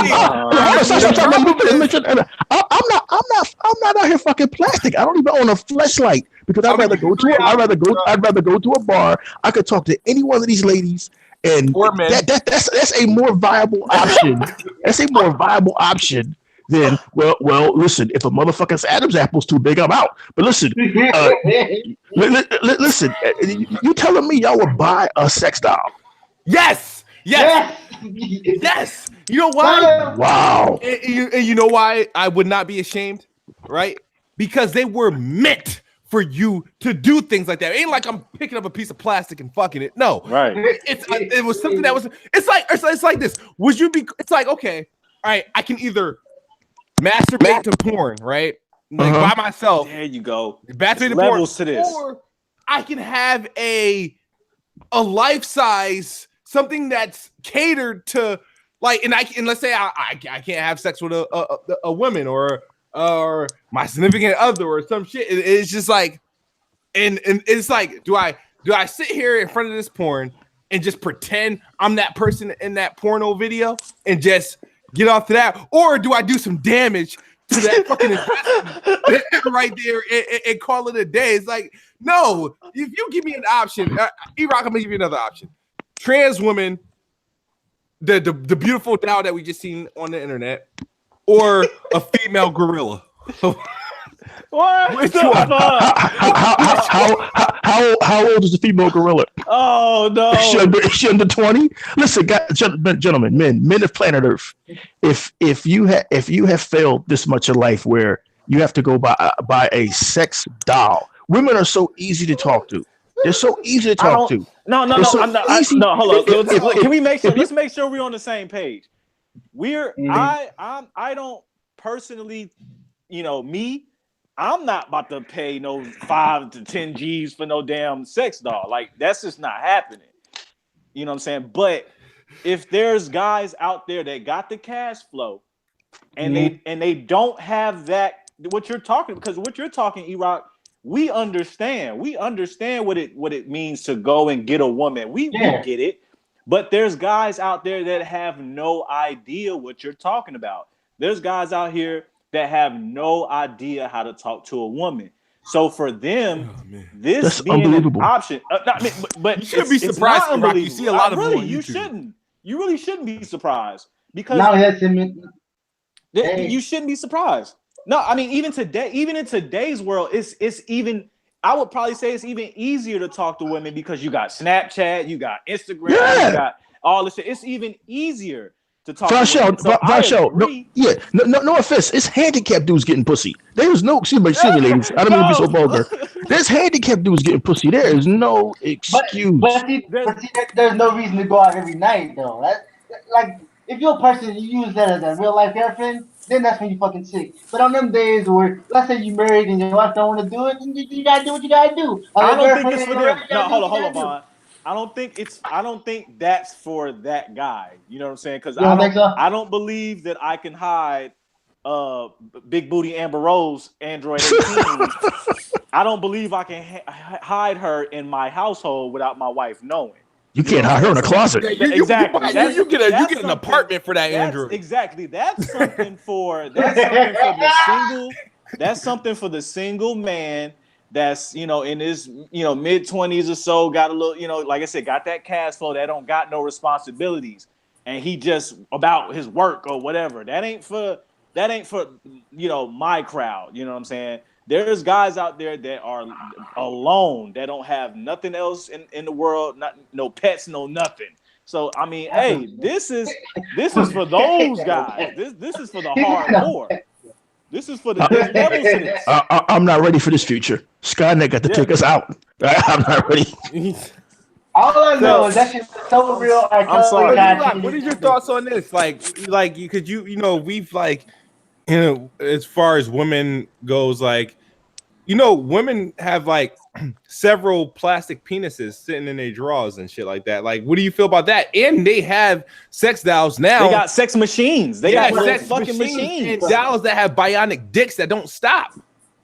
not out out here fucking plastic. I don't even own a fleshlight because I'd rather go to a bar. I could talk to any one of these ladies, and that's a more viable option. That's a more viable option than listen. If a motherfucker's Adam's apple's too big, I'm out. But listen, listen. You telling me y'all would buy a sex doll? Yes. You know why? Wow. And you know why I would not be ashamed, right? Because they were meant for you to do things like that. It ain't like I'm picking up a piece of plastic and fucking it. No, right. It was something that was. It's like this. Would you be? It's like, okay, all right. I can either masturbate to porn, right? Like by myself. There you go. Masturbate to levels porn, to this. or I can have a life size. Something that's catered to, like, and let's say I can't have sex with a woman or my significant other or some shit. It's just like, and it's like, do I sit here in front of this porn and just pretend I'm that person in that porno video and just get off to that, or do I do some damage to that fucking investment right there and call it a day? It's like, no. If you give me an option, E-Rock, I'm gonna give you another option. Trans woman, the beautiful doll that we just seen on the internet, or a female gorilla. What? Which one? How old is the female gorilla? Oh no! Is she under 20? Listen, gentlemen, men of planet Earth. If you have failed this much in life, where you have to go buy a sex doll, women are so easy to talk to. They're so easy to talk to. No. Hold on. Can we make sure? Let's make sure we're on the same page. I don't personally, me. I'm not about to pay no 5 to 10 G's for no damn sex doll. Like, that's just not happening. You know what I'm saying? But if there's guys out there that got the cash flow, and they don't have that, what you're talking, because what you're talking, E-Rock. We understand what it means to go and get a woman. We get it, but there's guys out there that have no idea what you're talking about. There's guys out here that have no idea how to talk to a woman. So for them, this being an option, but you shouldn't be surprised. You see a lot of really, you shouldn't. You really shouldn't be surprised because you shouldn't be surprised. No, I mean, even in today's world, it's even. I would probably say it's even easier to talk to women because you got Snapchat, you got Instagram, you got all this shit. It's even easier to talk. Vonshell, no offense. It's handicapped dudes getting pussy. There is no, excuse me, ladies. I don't mean to be so vulgar. There's handicapped dudes getting pussy. There is no excuse. But see, there's no reason to go out every night though. Like, if you're a person you use that as a real life girlfriend, then that's when you fucking sick. But on them days where, let's say you married and your wife don't want to do it, you gotta do what you gotta do. I don't think it's for them. No, hold on, Vaughn. I don't think that's for that guy. You know what I'm saying? Because I don't believe that I can hide Big Booty Amber Rose Android 18. I don't believe I can hide her in my household without my wife knowing. You can't hide her in a closet. Exactly. You get an apartment for that, Andrew. Exactly. That's something for the single. That's something for the single man that's in his mid-20s or so, got a little, like I said, got that cash flow, that don't got no responsibilities, and he just about his work or whatever. That ain't for my crowd. You know what I'm saying? There's guys out there that are alone, that don't have nothing else in the world, no pets, no nothing. So I mean, hey, this is for those guys. This is for the hardcore. This is for the levels to this. I'm not ready for this future. Skynet got to take us out. I'm not ready. All I know is that shit's so real. I'm sorry. What are your thoughts on this? Like, could we've as far as women goes, women have several plastic penises sitting in their drawers and shit like that. Like, what do you feel about that? And they have sex dolls now. They got sex machines. They got sex fucking machines. And dolls that have bionic dicks that don't stop.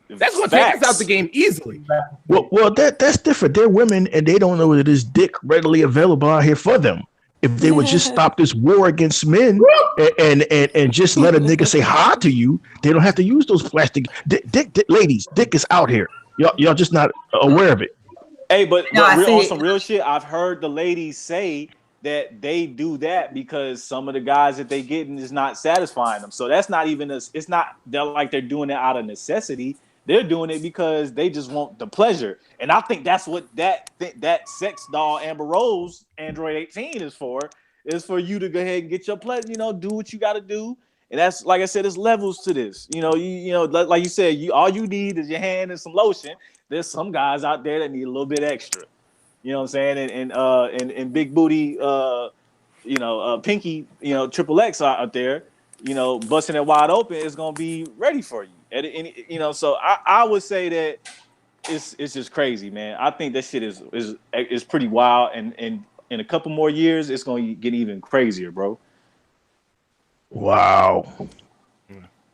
That's gonna take us out the game easily. Well, that's different. They're women and they don't know that there's dick readily available out here for them. if they would just stop this war against men and just let a nigga say hi to you, they don't have to use those plastic ladies. Dick is out here. Y'all just not aware of it. Hey, but I see on it. some real shit, I've heard the ladies say that they do that because some of the guys that they getting is not satisfying them. So that's not even it's not they're doing it out of necessity. They're doing it because they just want the pleasure. And I think that's what that sex doll Amber Rose Android 18 is for you to go ahead and get your pleasure, do what you got to do. And that's, like I said, there's levels to this. You like you said, all you need is your hand and some lotion. There's some guys out there that need a little bit extra. You know what I'm saying? And big booty, pinky, triple X out there, busting it wide open is gonna be ready for you. So I would say that it's just crazy, man. I think that shit is pretty wild, and in a couple more years, it's gonna get even crazier, bro. Wow,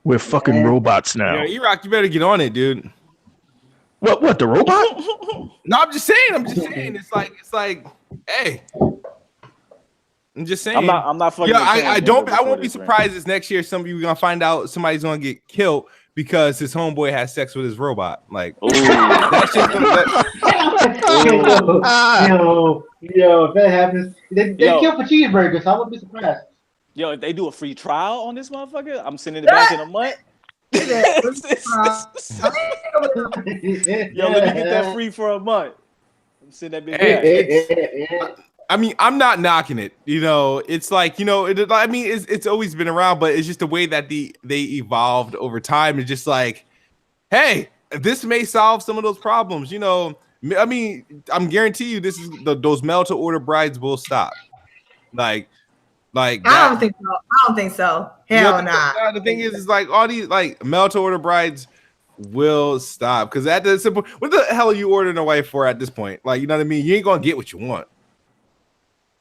we're fucking robots now. Yeah, E-Rock, you better get on it, dude. What the robot? No, I'm just saying. It's like, hey, I'm just saying. I'm not fucking. Yeah, I won't be surprised if next year some of you gonna find out somebody's gonna get killed because his homeboy has sex with his robot. Like, that's just yo, if that happens, they kill for cheeseburgers, so I wouldn't be surprised. Yo, if they do a free trial on this motherfucker, I'm sending it back in a month. Yo, let me get that free for a month. I'm sending that bitch back. I mean, I'm not knocking it. It's like, it's always been around, but it's just the way that they evolved over time. It's just like, hey, this may solve some of those problems. I mean, I'm guarantee you, this is those mail to order brides will stop. Like I don't think so. Hell nah. The thing is like all these like mail to order brides will stop because at the simple, what the hell are you ordering a wife for at this point? Like, you know what I mean? You ain't gonna get what you want.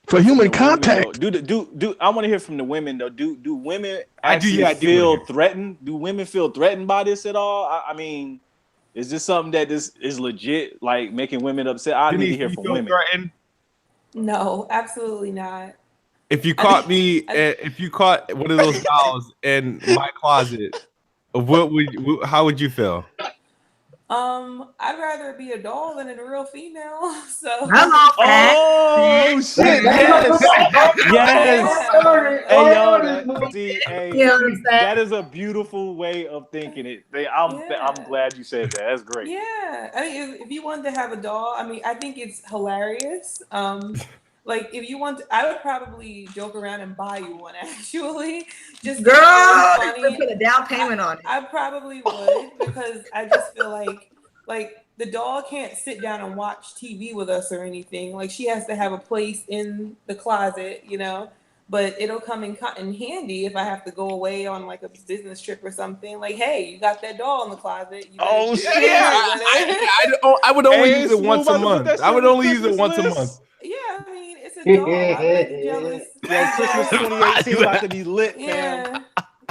For human contact. Do I want to hear from the women though? Do women actually feel threatened? Do women feel threatened by this at all? I mean, is this something that is legit, like making women upset? I need to hear from women. Threatened? No, absolutely not. If you caught if you caught one of those dolls in my closet, how would you feel? I'd rather be a doll than a real female. So. Oh shit! Yes. That is a beautiful way of thinking it. I'm glad you said that. That's great. Yeah, I mean, if you wanted to have a doll, I mean, I think it's hilarious. Like if you want, I would probably joke around and buy you one. Actually, just girl, funny. Put a down payment on it. I probably would because I just feel like the doll can't sit down and watch TV with us or anything. Like she has to have a place in the closet, But it'll come in handy if I have to go away on like a business trip or something. Like, hey, you got that doll in the closet. Oh shit! I would only use it once a month. I would only use it once a month. Yeah, I mean, it's a doll. I'm jealous. Yeah, Christmas 2018 about to be lit, man.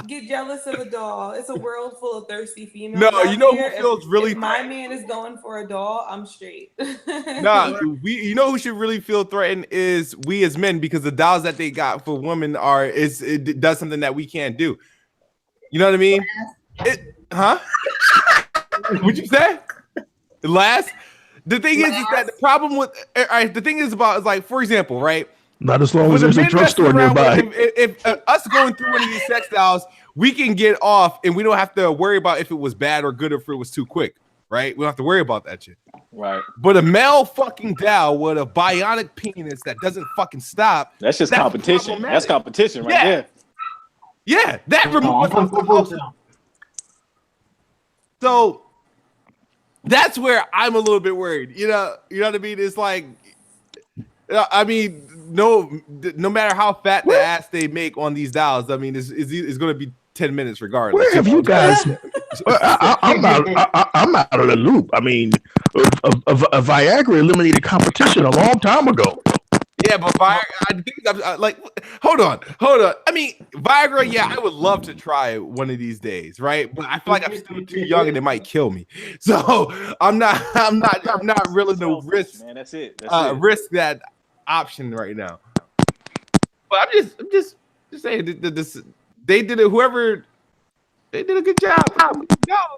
Get jealous of a doll. It's a world full of thirsty females. No, you know who feels really. If my man is going for a doll, I'm straight. Nah, you know who should really feel threatened is we as men because the dolls that they got for women it does something that we can't do. You know what I mean? What'd you say? Last. The thing is that the problem with the thing is like, for example, right? Not as long as there's a drugstore nearby. If us going through one of these sex dolls, we can get off and we don't have to worry about if it was bad or good or if it was too quick, right? We don't have to worry about that shit. Right. But a male fucking doll with a bionic penis that doesn't fucking stop. That's just competition. That's competition right there. Yeah, that removes. So that's where I'm a little bit worried. You know what I mean? It's like, I mean, no matter how fat the ass they make on these dolls, I mean, it's going to be 10 minutes regardless. Where have you guys? I'm out of the loop. I mean, a Viagra eliminated competition a long time ago. Yeah, but Viagra, like, hold on. I mean, Viagra, yeah, I would love to try it one of these days, right? But I feel like I'm still too young and it might kill me. So I'm not willing to risk. Man, that's it. Risk that option right now. But I'm just saying this. They did it. Whoever they did a good job.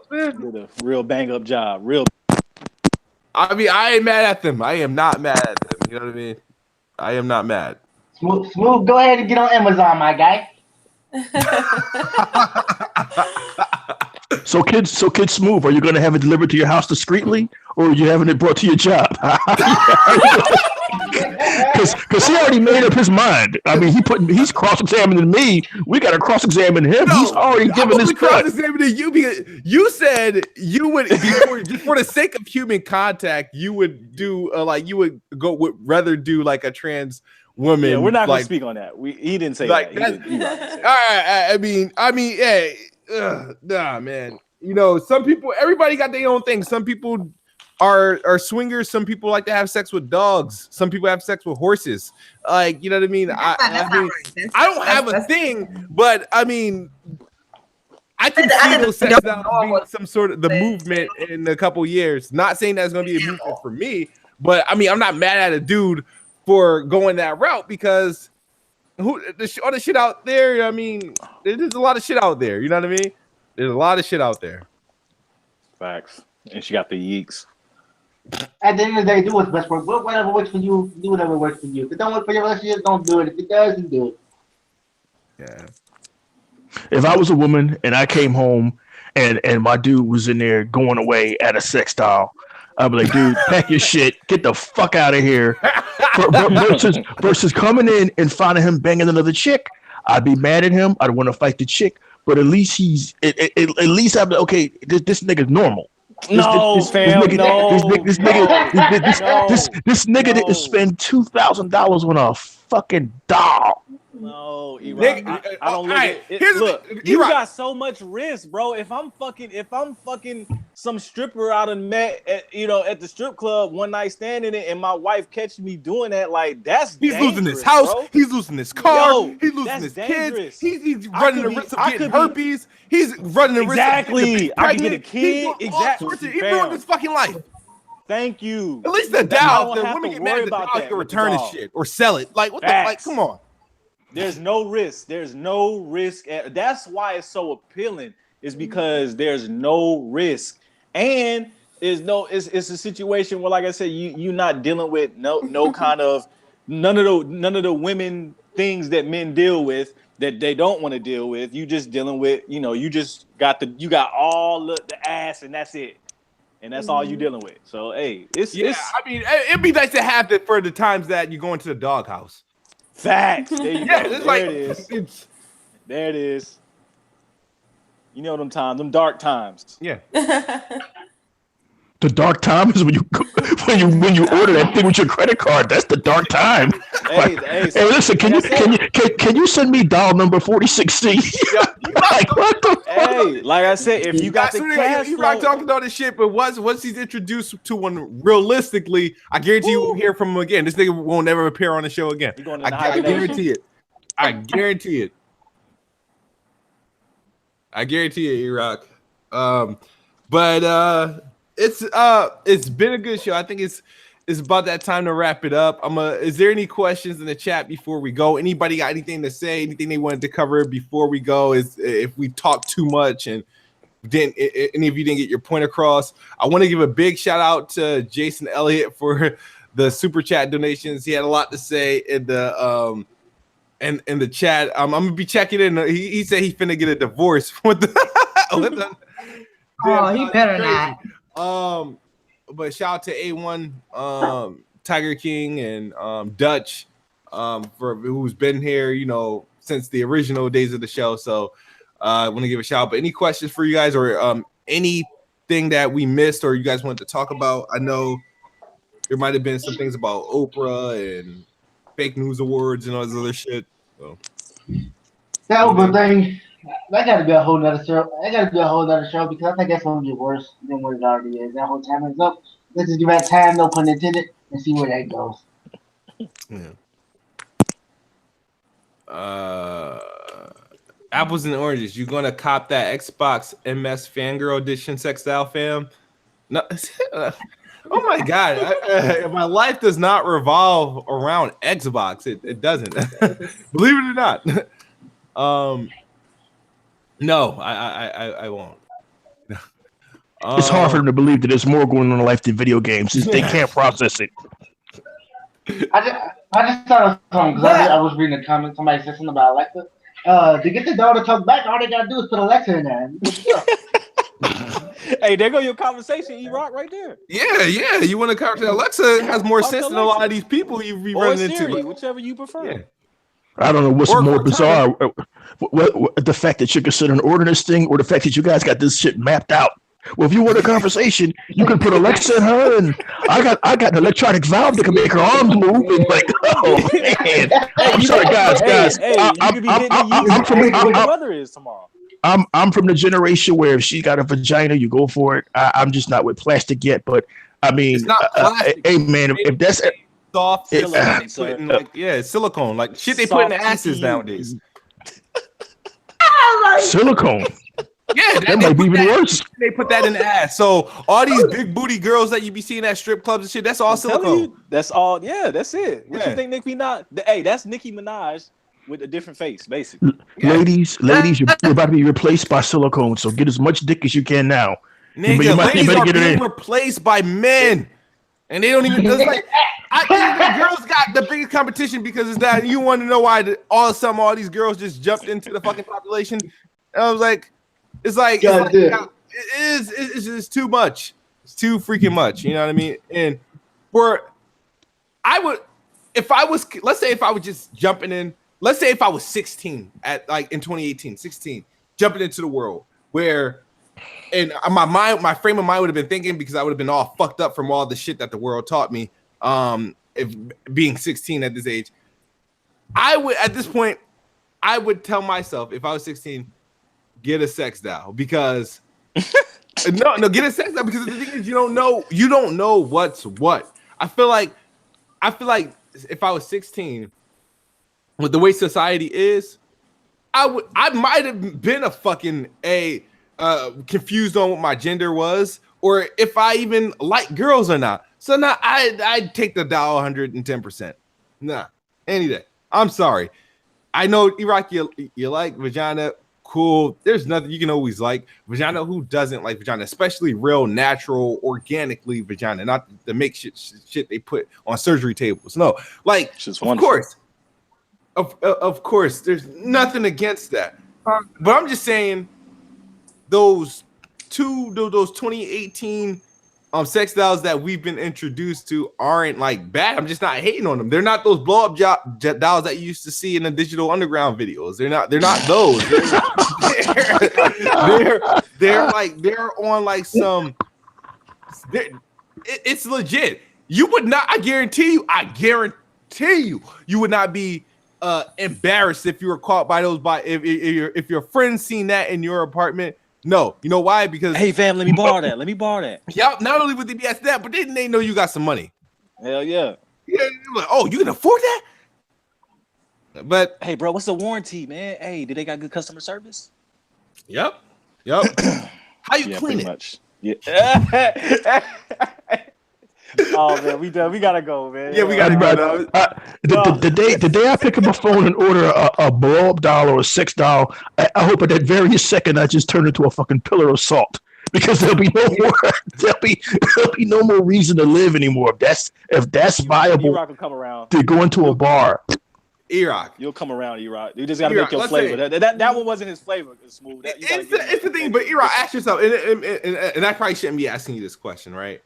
Man. Did a real bang up job. Real. I mean, I ain't mad at them. I am not mad at them. You know what I mean? I am not mad. Smooth, go ahead and get on Amazon, my guy. So KidSmoove, are you going to have it delivered to your house discreetly, or are you having it brought to your job? Because he already made up his mind. I mean, he's cross-examining me. We got to cross-examine him. No, he's already given his cut. Cross-examining you because you said you would, just for the sake of human contact, you would do would rather do like a trans woman. Yeah, we're not going to speak on that. He didn't say like that. All right. I mean, yeah. Nah, man. You know, some people, everybody got their own thing. Some people are swingers. Some people like to have sex with dogs. Some people have sex with horses. Like, you know what I mean? I don't have a thing, but I mean, I can see those sex styles being some sort of the movement in a couple years. Not saying that's going to be a movement for me, but I mean, I'm not mad at a dude for going that route because all the shit out there. I mean, there's a lot of shit out there. You know what I mean? There's a lot of shit out there. Facts. And she got the yeeks. At the end of the day, do what's best for you. Whatever works for you, do whatever works for you. If it don't work for your relationship, don't do it. If it does, then do it. Yeah. If I was a woman and I came home and my dude was in there going away at a sex doll, I'd be like, dude, pack your shit, get the fuck out of here. Versus coming in and finding him banging another chick, I'd be mad at him. I'd want to fight the chick, but at least at least I'd be like, okay, this nigga's normal. This nigga didn't spend $2,000 on a fucking doll. No, I don't look at it. Look, you got so much risk, bro. If I'm fucking some stripper out and met at the strip club one night standing it, and my wife catches me doing that, like he's losing his house, bro. he's losing his car, he's losing his dangerous. kids, he's running the risk of getting herpes, he's running the risk of getting I can get a kid, he ruined his fucking life. Thank you. At least the women get mad at the doll can return his shit or sell it. Like what the like? Come on. There's no risk. There's no risk. That's why it's so appealing. Is because there's no risk, and it's a situation where, like I said, you're not dealing with no kind of none of the women things that men deal with that they don't want to deal with. You just dealing with you just got all the ass and that's it, and that's all you dealing with. So hey, I mean, it'd be nice to have that for the times that you go into the doghouse. Facts. There you go. It's there it is. There it is. You know them times, them dark times. Yeah. The dark time is when you order that thing with your credit card. That's the dark time. Hey, listen, can you send me doll number 46C? Like I said, if you got the cash flow, Rock talking all this shit, but once he's introduced to one realistically, I guarantee you will hear from him again. This nigga won't ever appear on the show again. I guarantee it. I guarantee it. I guarantee it, E-Rock. But it's been a good show. I think it's about that time to wrap it up. Is there any questions in the chat before we go? Anybody got anything to say? Anything they wanted to cover before we go? Is if we talked too much and any of you didn't get your point across? I want to give a big shout out to Jason Elliott for the super chat donations. He had a lot to say in the in the chat. I'm gonna be checking in. He said he finna get a divorce with the he better not. But shout out to A1, Tiger King, and Dutch, for who's been here, since the original days of the show. So I want to give a shout out. But any questions for you guys, or anything that we missed, or you guys wanted to talk about? I know there might have been some things about Oprah and fake news awards and all this other shit. So that Oprah thing. That gotta be a whole nother show. Because I think that's gonna get worse than what it already is. That whole time is up. Let's just give that time, no pun intended, and see where that goes. Yeah. Apples and Oranges. You gonna cop that Xbox MS Fangirl Edition Sextile, fam? No. Oh my god, my life does not revolve around Xbox. It doesn't. Believe it or not. No, I won't. It's hard for them to believe that there's more going on in life than video games. They can't process it. I just thought of something because I was reading a comment. Somebody said something about Alexa. To get the dog to talk back, all they gotta do is put Alexa in there. Hey, there go your conversation, E-Rock, right there. Yeah. You want to conversate? Alexa has more sense than a lot of these people you be running Siri, into. whichever you prefer. Yeah. I don't know what's Or more bizarre, Cortana. the fact that you consider an ordinance thing, or the fact that you guys got this shit mapped out. Well, if you want a conversation, you can put Alexa in her, and I got an electronic valve that can make her arms move. And like, oh man, I'm sorry, guys. I'm from the generation where if she got a vagina, you go for it. I'm just not with plastic yet, but I mean, It's not plastic. hey man, if that's Soft Silicone, silicone, it's silicone, like shit they put in the asses nowadays. silicone. Yeah, That might be even worse. They put that in the ass. So all these big booty girls that you be seeing at strip clubs and shit, that's all silicone. That's all. Yeah, that's it. What Yeah. you think Nicki Minaj? Hey, that's Nicki Minaj with a different face, basically. Yeah. Ladies, you're about to be replaced by silicone. So get as much dick as you can now. Nigga, ladies better are get it being in. replaced by men. And they don't even. It's like I think the girls got the biggest competition because it's that. You want to know why all of a sudden all these girls just jumped into the fucking population? And I was like, it's just too much. It's too freaking much. You know what I mean? And let's say if I was just jumping in. Let's say if I was 16 at like in 2018, 16, jumping into the world where. And my frame of mind would have been thinking because I would have been all fucked up from all the shit that the world taught me. If being 16 at this age, I would at this point, I would tell myself if I was 16, get a sex doll because no, get a sex doll because the thing is you don't know what's what. I feel like if I was 16, with the way society is, I might have been a fucking confused on what my gender was, or if I even like girls or not. So now I'd take the doll 110%. Nah, any day. I'm sorry. I know Iraq, you like vagina. Cool. There's nothing you can always like vagina. Who doesn't like vagina, especially real, natural, organically vagina, not the makeshift shit they put on surgery tables. No, like of course, there's nothing against that. But I'm just saying. Those 2018 sex dolls that we've been introduced to aren't like bad. I'm just not hating on them. They're not those blow up dolls that you used to see in the Digital Underground videos. They're not those. They're on like some. It's legit. You would not. I guarantee you, you would not be embarrassed if you were caught by those. If your friends seen that in your apartment. No, you know why? Because hey fam, let me borrow that. Yeah, not only would they be asked that, but they know you got some money. Hell yeah. Yeah, like, oh, you can afford that? But hey, bro, what's the warranty, man? Hey, did they got good customer service? Yep. How you clean it? Much. Yeah. Oh man, we done. We gotta go, man. Yeah, we gotta go. The day I pick up a phone and order a blow up doll or a sex doll, I hope at that very second I just turn into a fucking pillar of salt because there'll be no more reason to live anymore. If that's viable, E-Rock will come around to go into a bar. E-Rock, you'll come around, E-Rock. You just gotta make your flavor. That one wasn't his flavor. It's smooth. It's the thing, but E-Rock, ask yourself, and I probably shouldn't be asking you this question, right?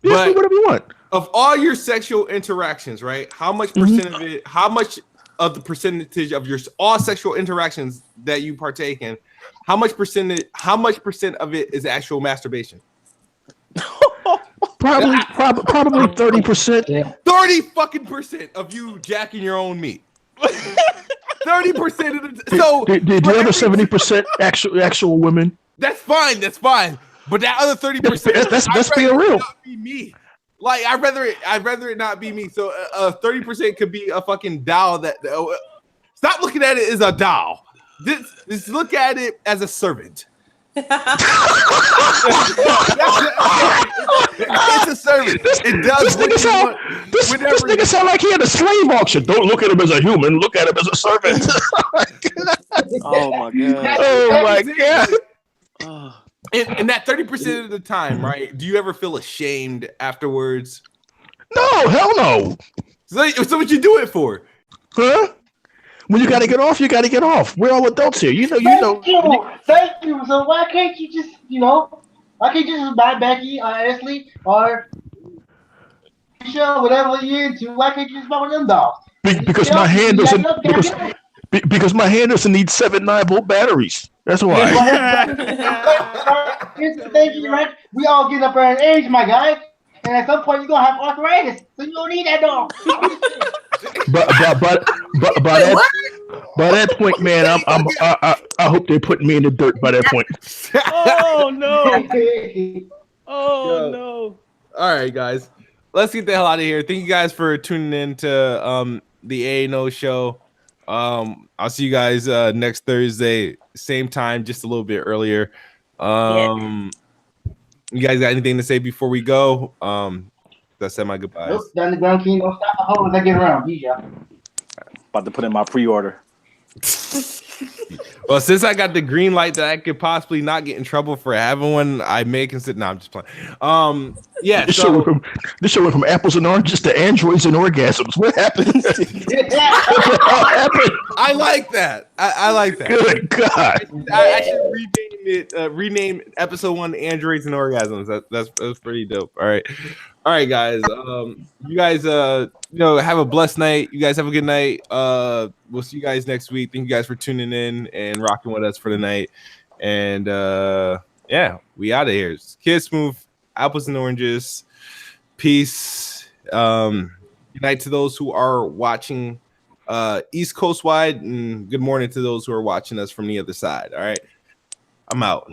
But whatever you want. Of all your sexual interactions, right? How much percent of it? How much of the percentage of your all sexual interactions that you partake in? How much percent of it is actual masturbation? Probably 30%. 30% of you jacking your own meat. 30% of the so the other 70% actual women. That's fine. But that other 30%, that's being real. Not be me. Like I'd rather it not be me. So 30% could be a fucking doll. Stop looking at it as a doll. Just look at it as a servant. It's a servant. It does. This nigga sound like he had a slave auction. Don't look at him as a human. Look at him as a servant. Oh my god. Oh my god. And that 30% of the time, right? Do you ever feel ashamed afterwards? No, hell no. So what you do it for? Huh? When you gotta get off, you gotta get off. We're all adults here. You know. Thank you. So why can't you just, why can't you just buy Becky or Ashley or Michelle, whatever you're into? Why can't you just buy one of them dolls? Because my hand doesn't. Because my hand doesn't need 7 9-volt batteries. That's why. Here's the thing, right? We all get up there in age, my guy. And at some point, you're gonna have arthritis, so you don't need that dog. By that point, man, I hope they're putting me in the dirt. By that point. Oh no! Oh no! All right, guys, let's get the hell out of here. Thank you guys for tuning in to the A&O show. I'll see you guys next Thursday, same time, just a little bit earlier. You guys got anything to say before we go? I said my goodbyes. Nope, the underground king don't stop the hole as I get around. Yeah. About to put in my pre-order. Well, since I got the green light that I could possibly not get in trouble for having one, I may consider. No, I'm just playing. Yeah. This show went from apples and oranges to androids and orgasms. What happened? I like that. I like that. Good God. I should rename episode 1 Androids and Orgasms. That's pretty dope. All right, guys. You guys have a blessed night. You guys have a good night. We'll see you guys next week. Thank you guys for tuning in and rocking with us for the night. And yeah, we out of here. KidSmoove, Apples and Oranges. Peace. Good night to those who are watching East Coast wide, and good morning to those who are watching us from the other side. All right, I'm out.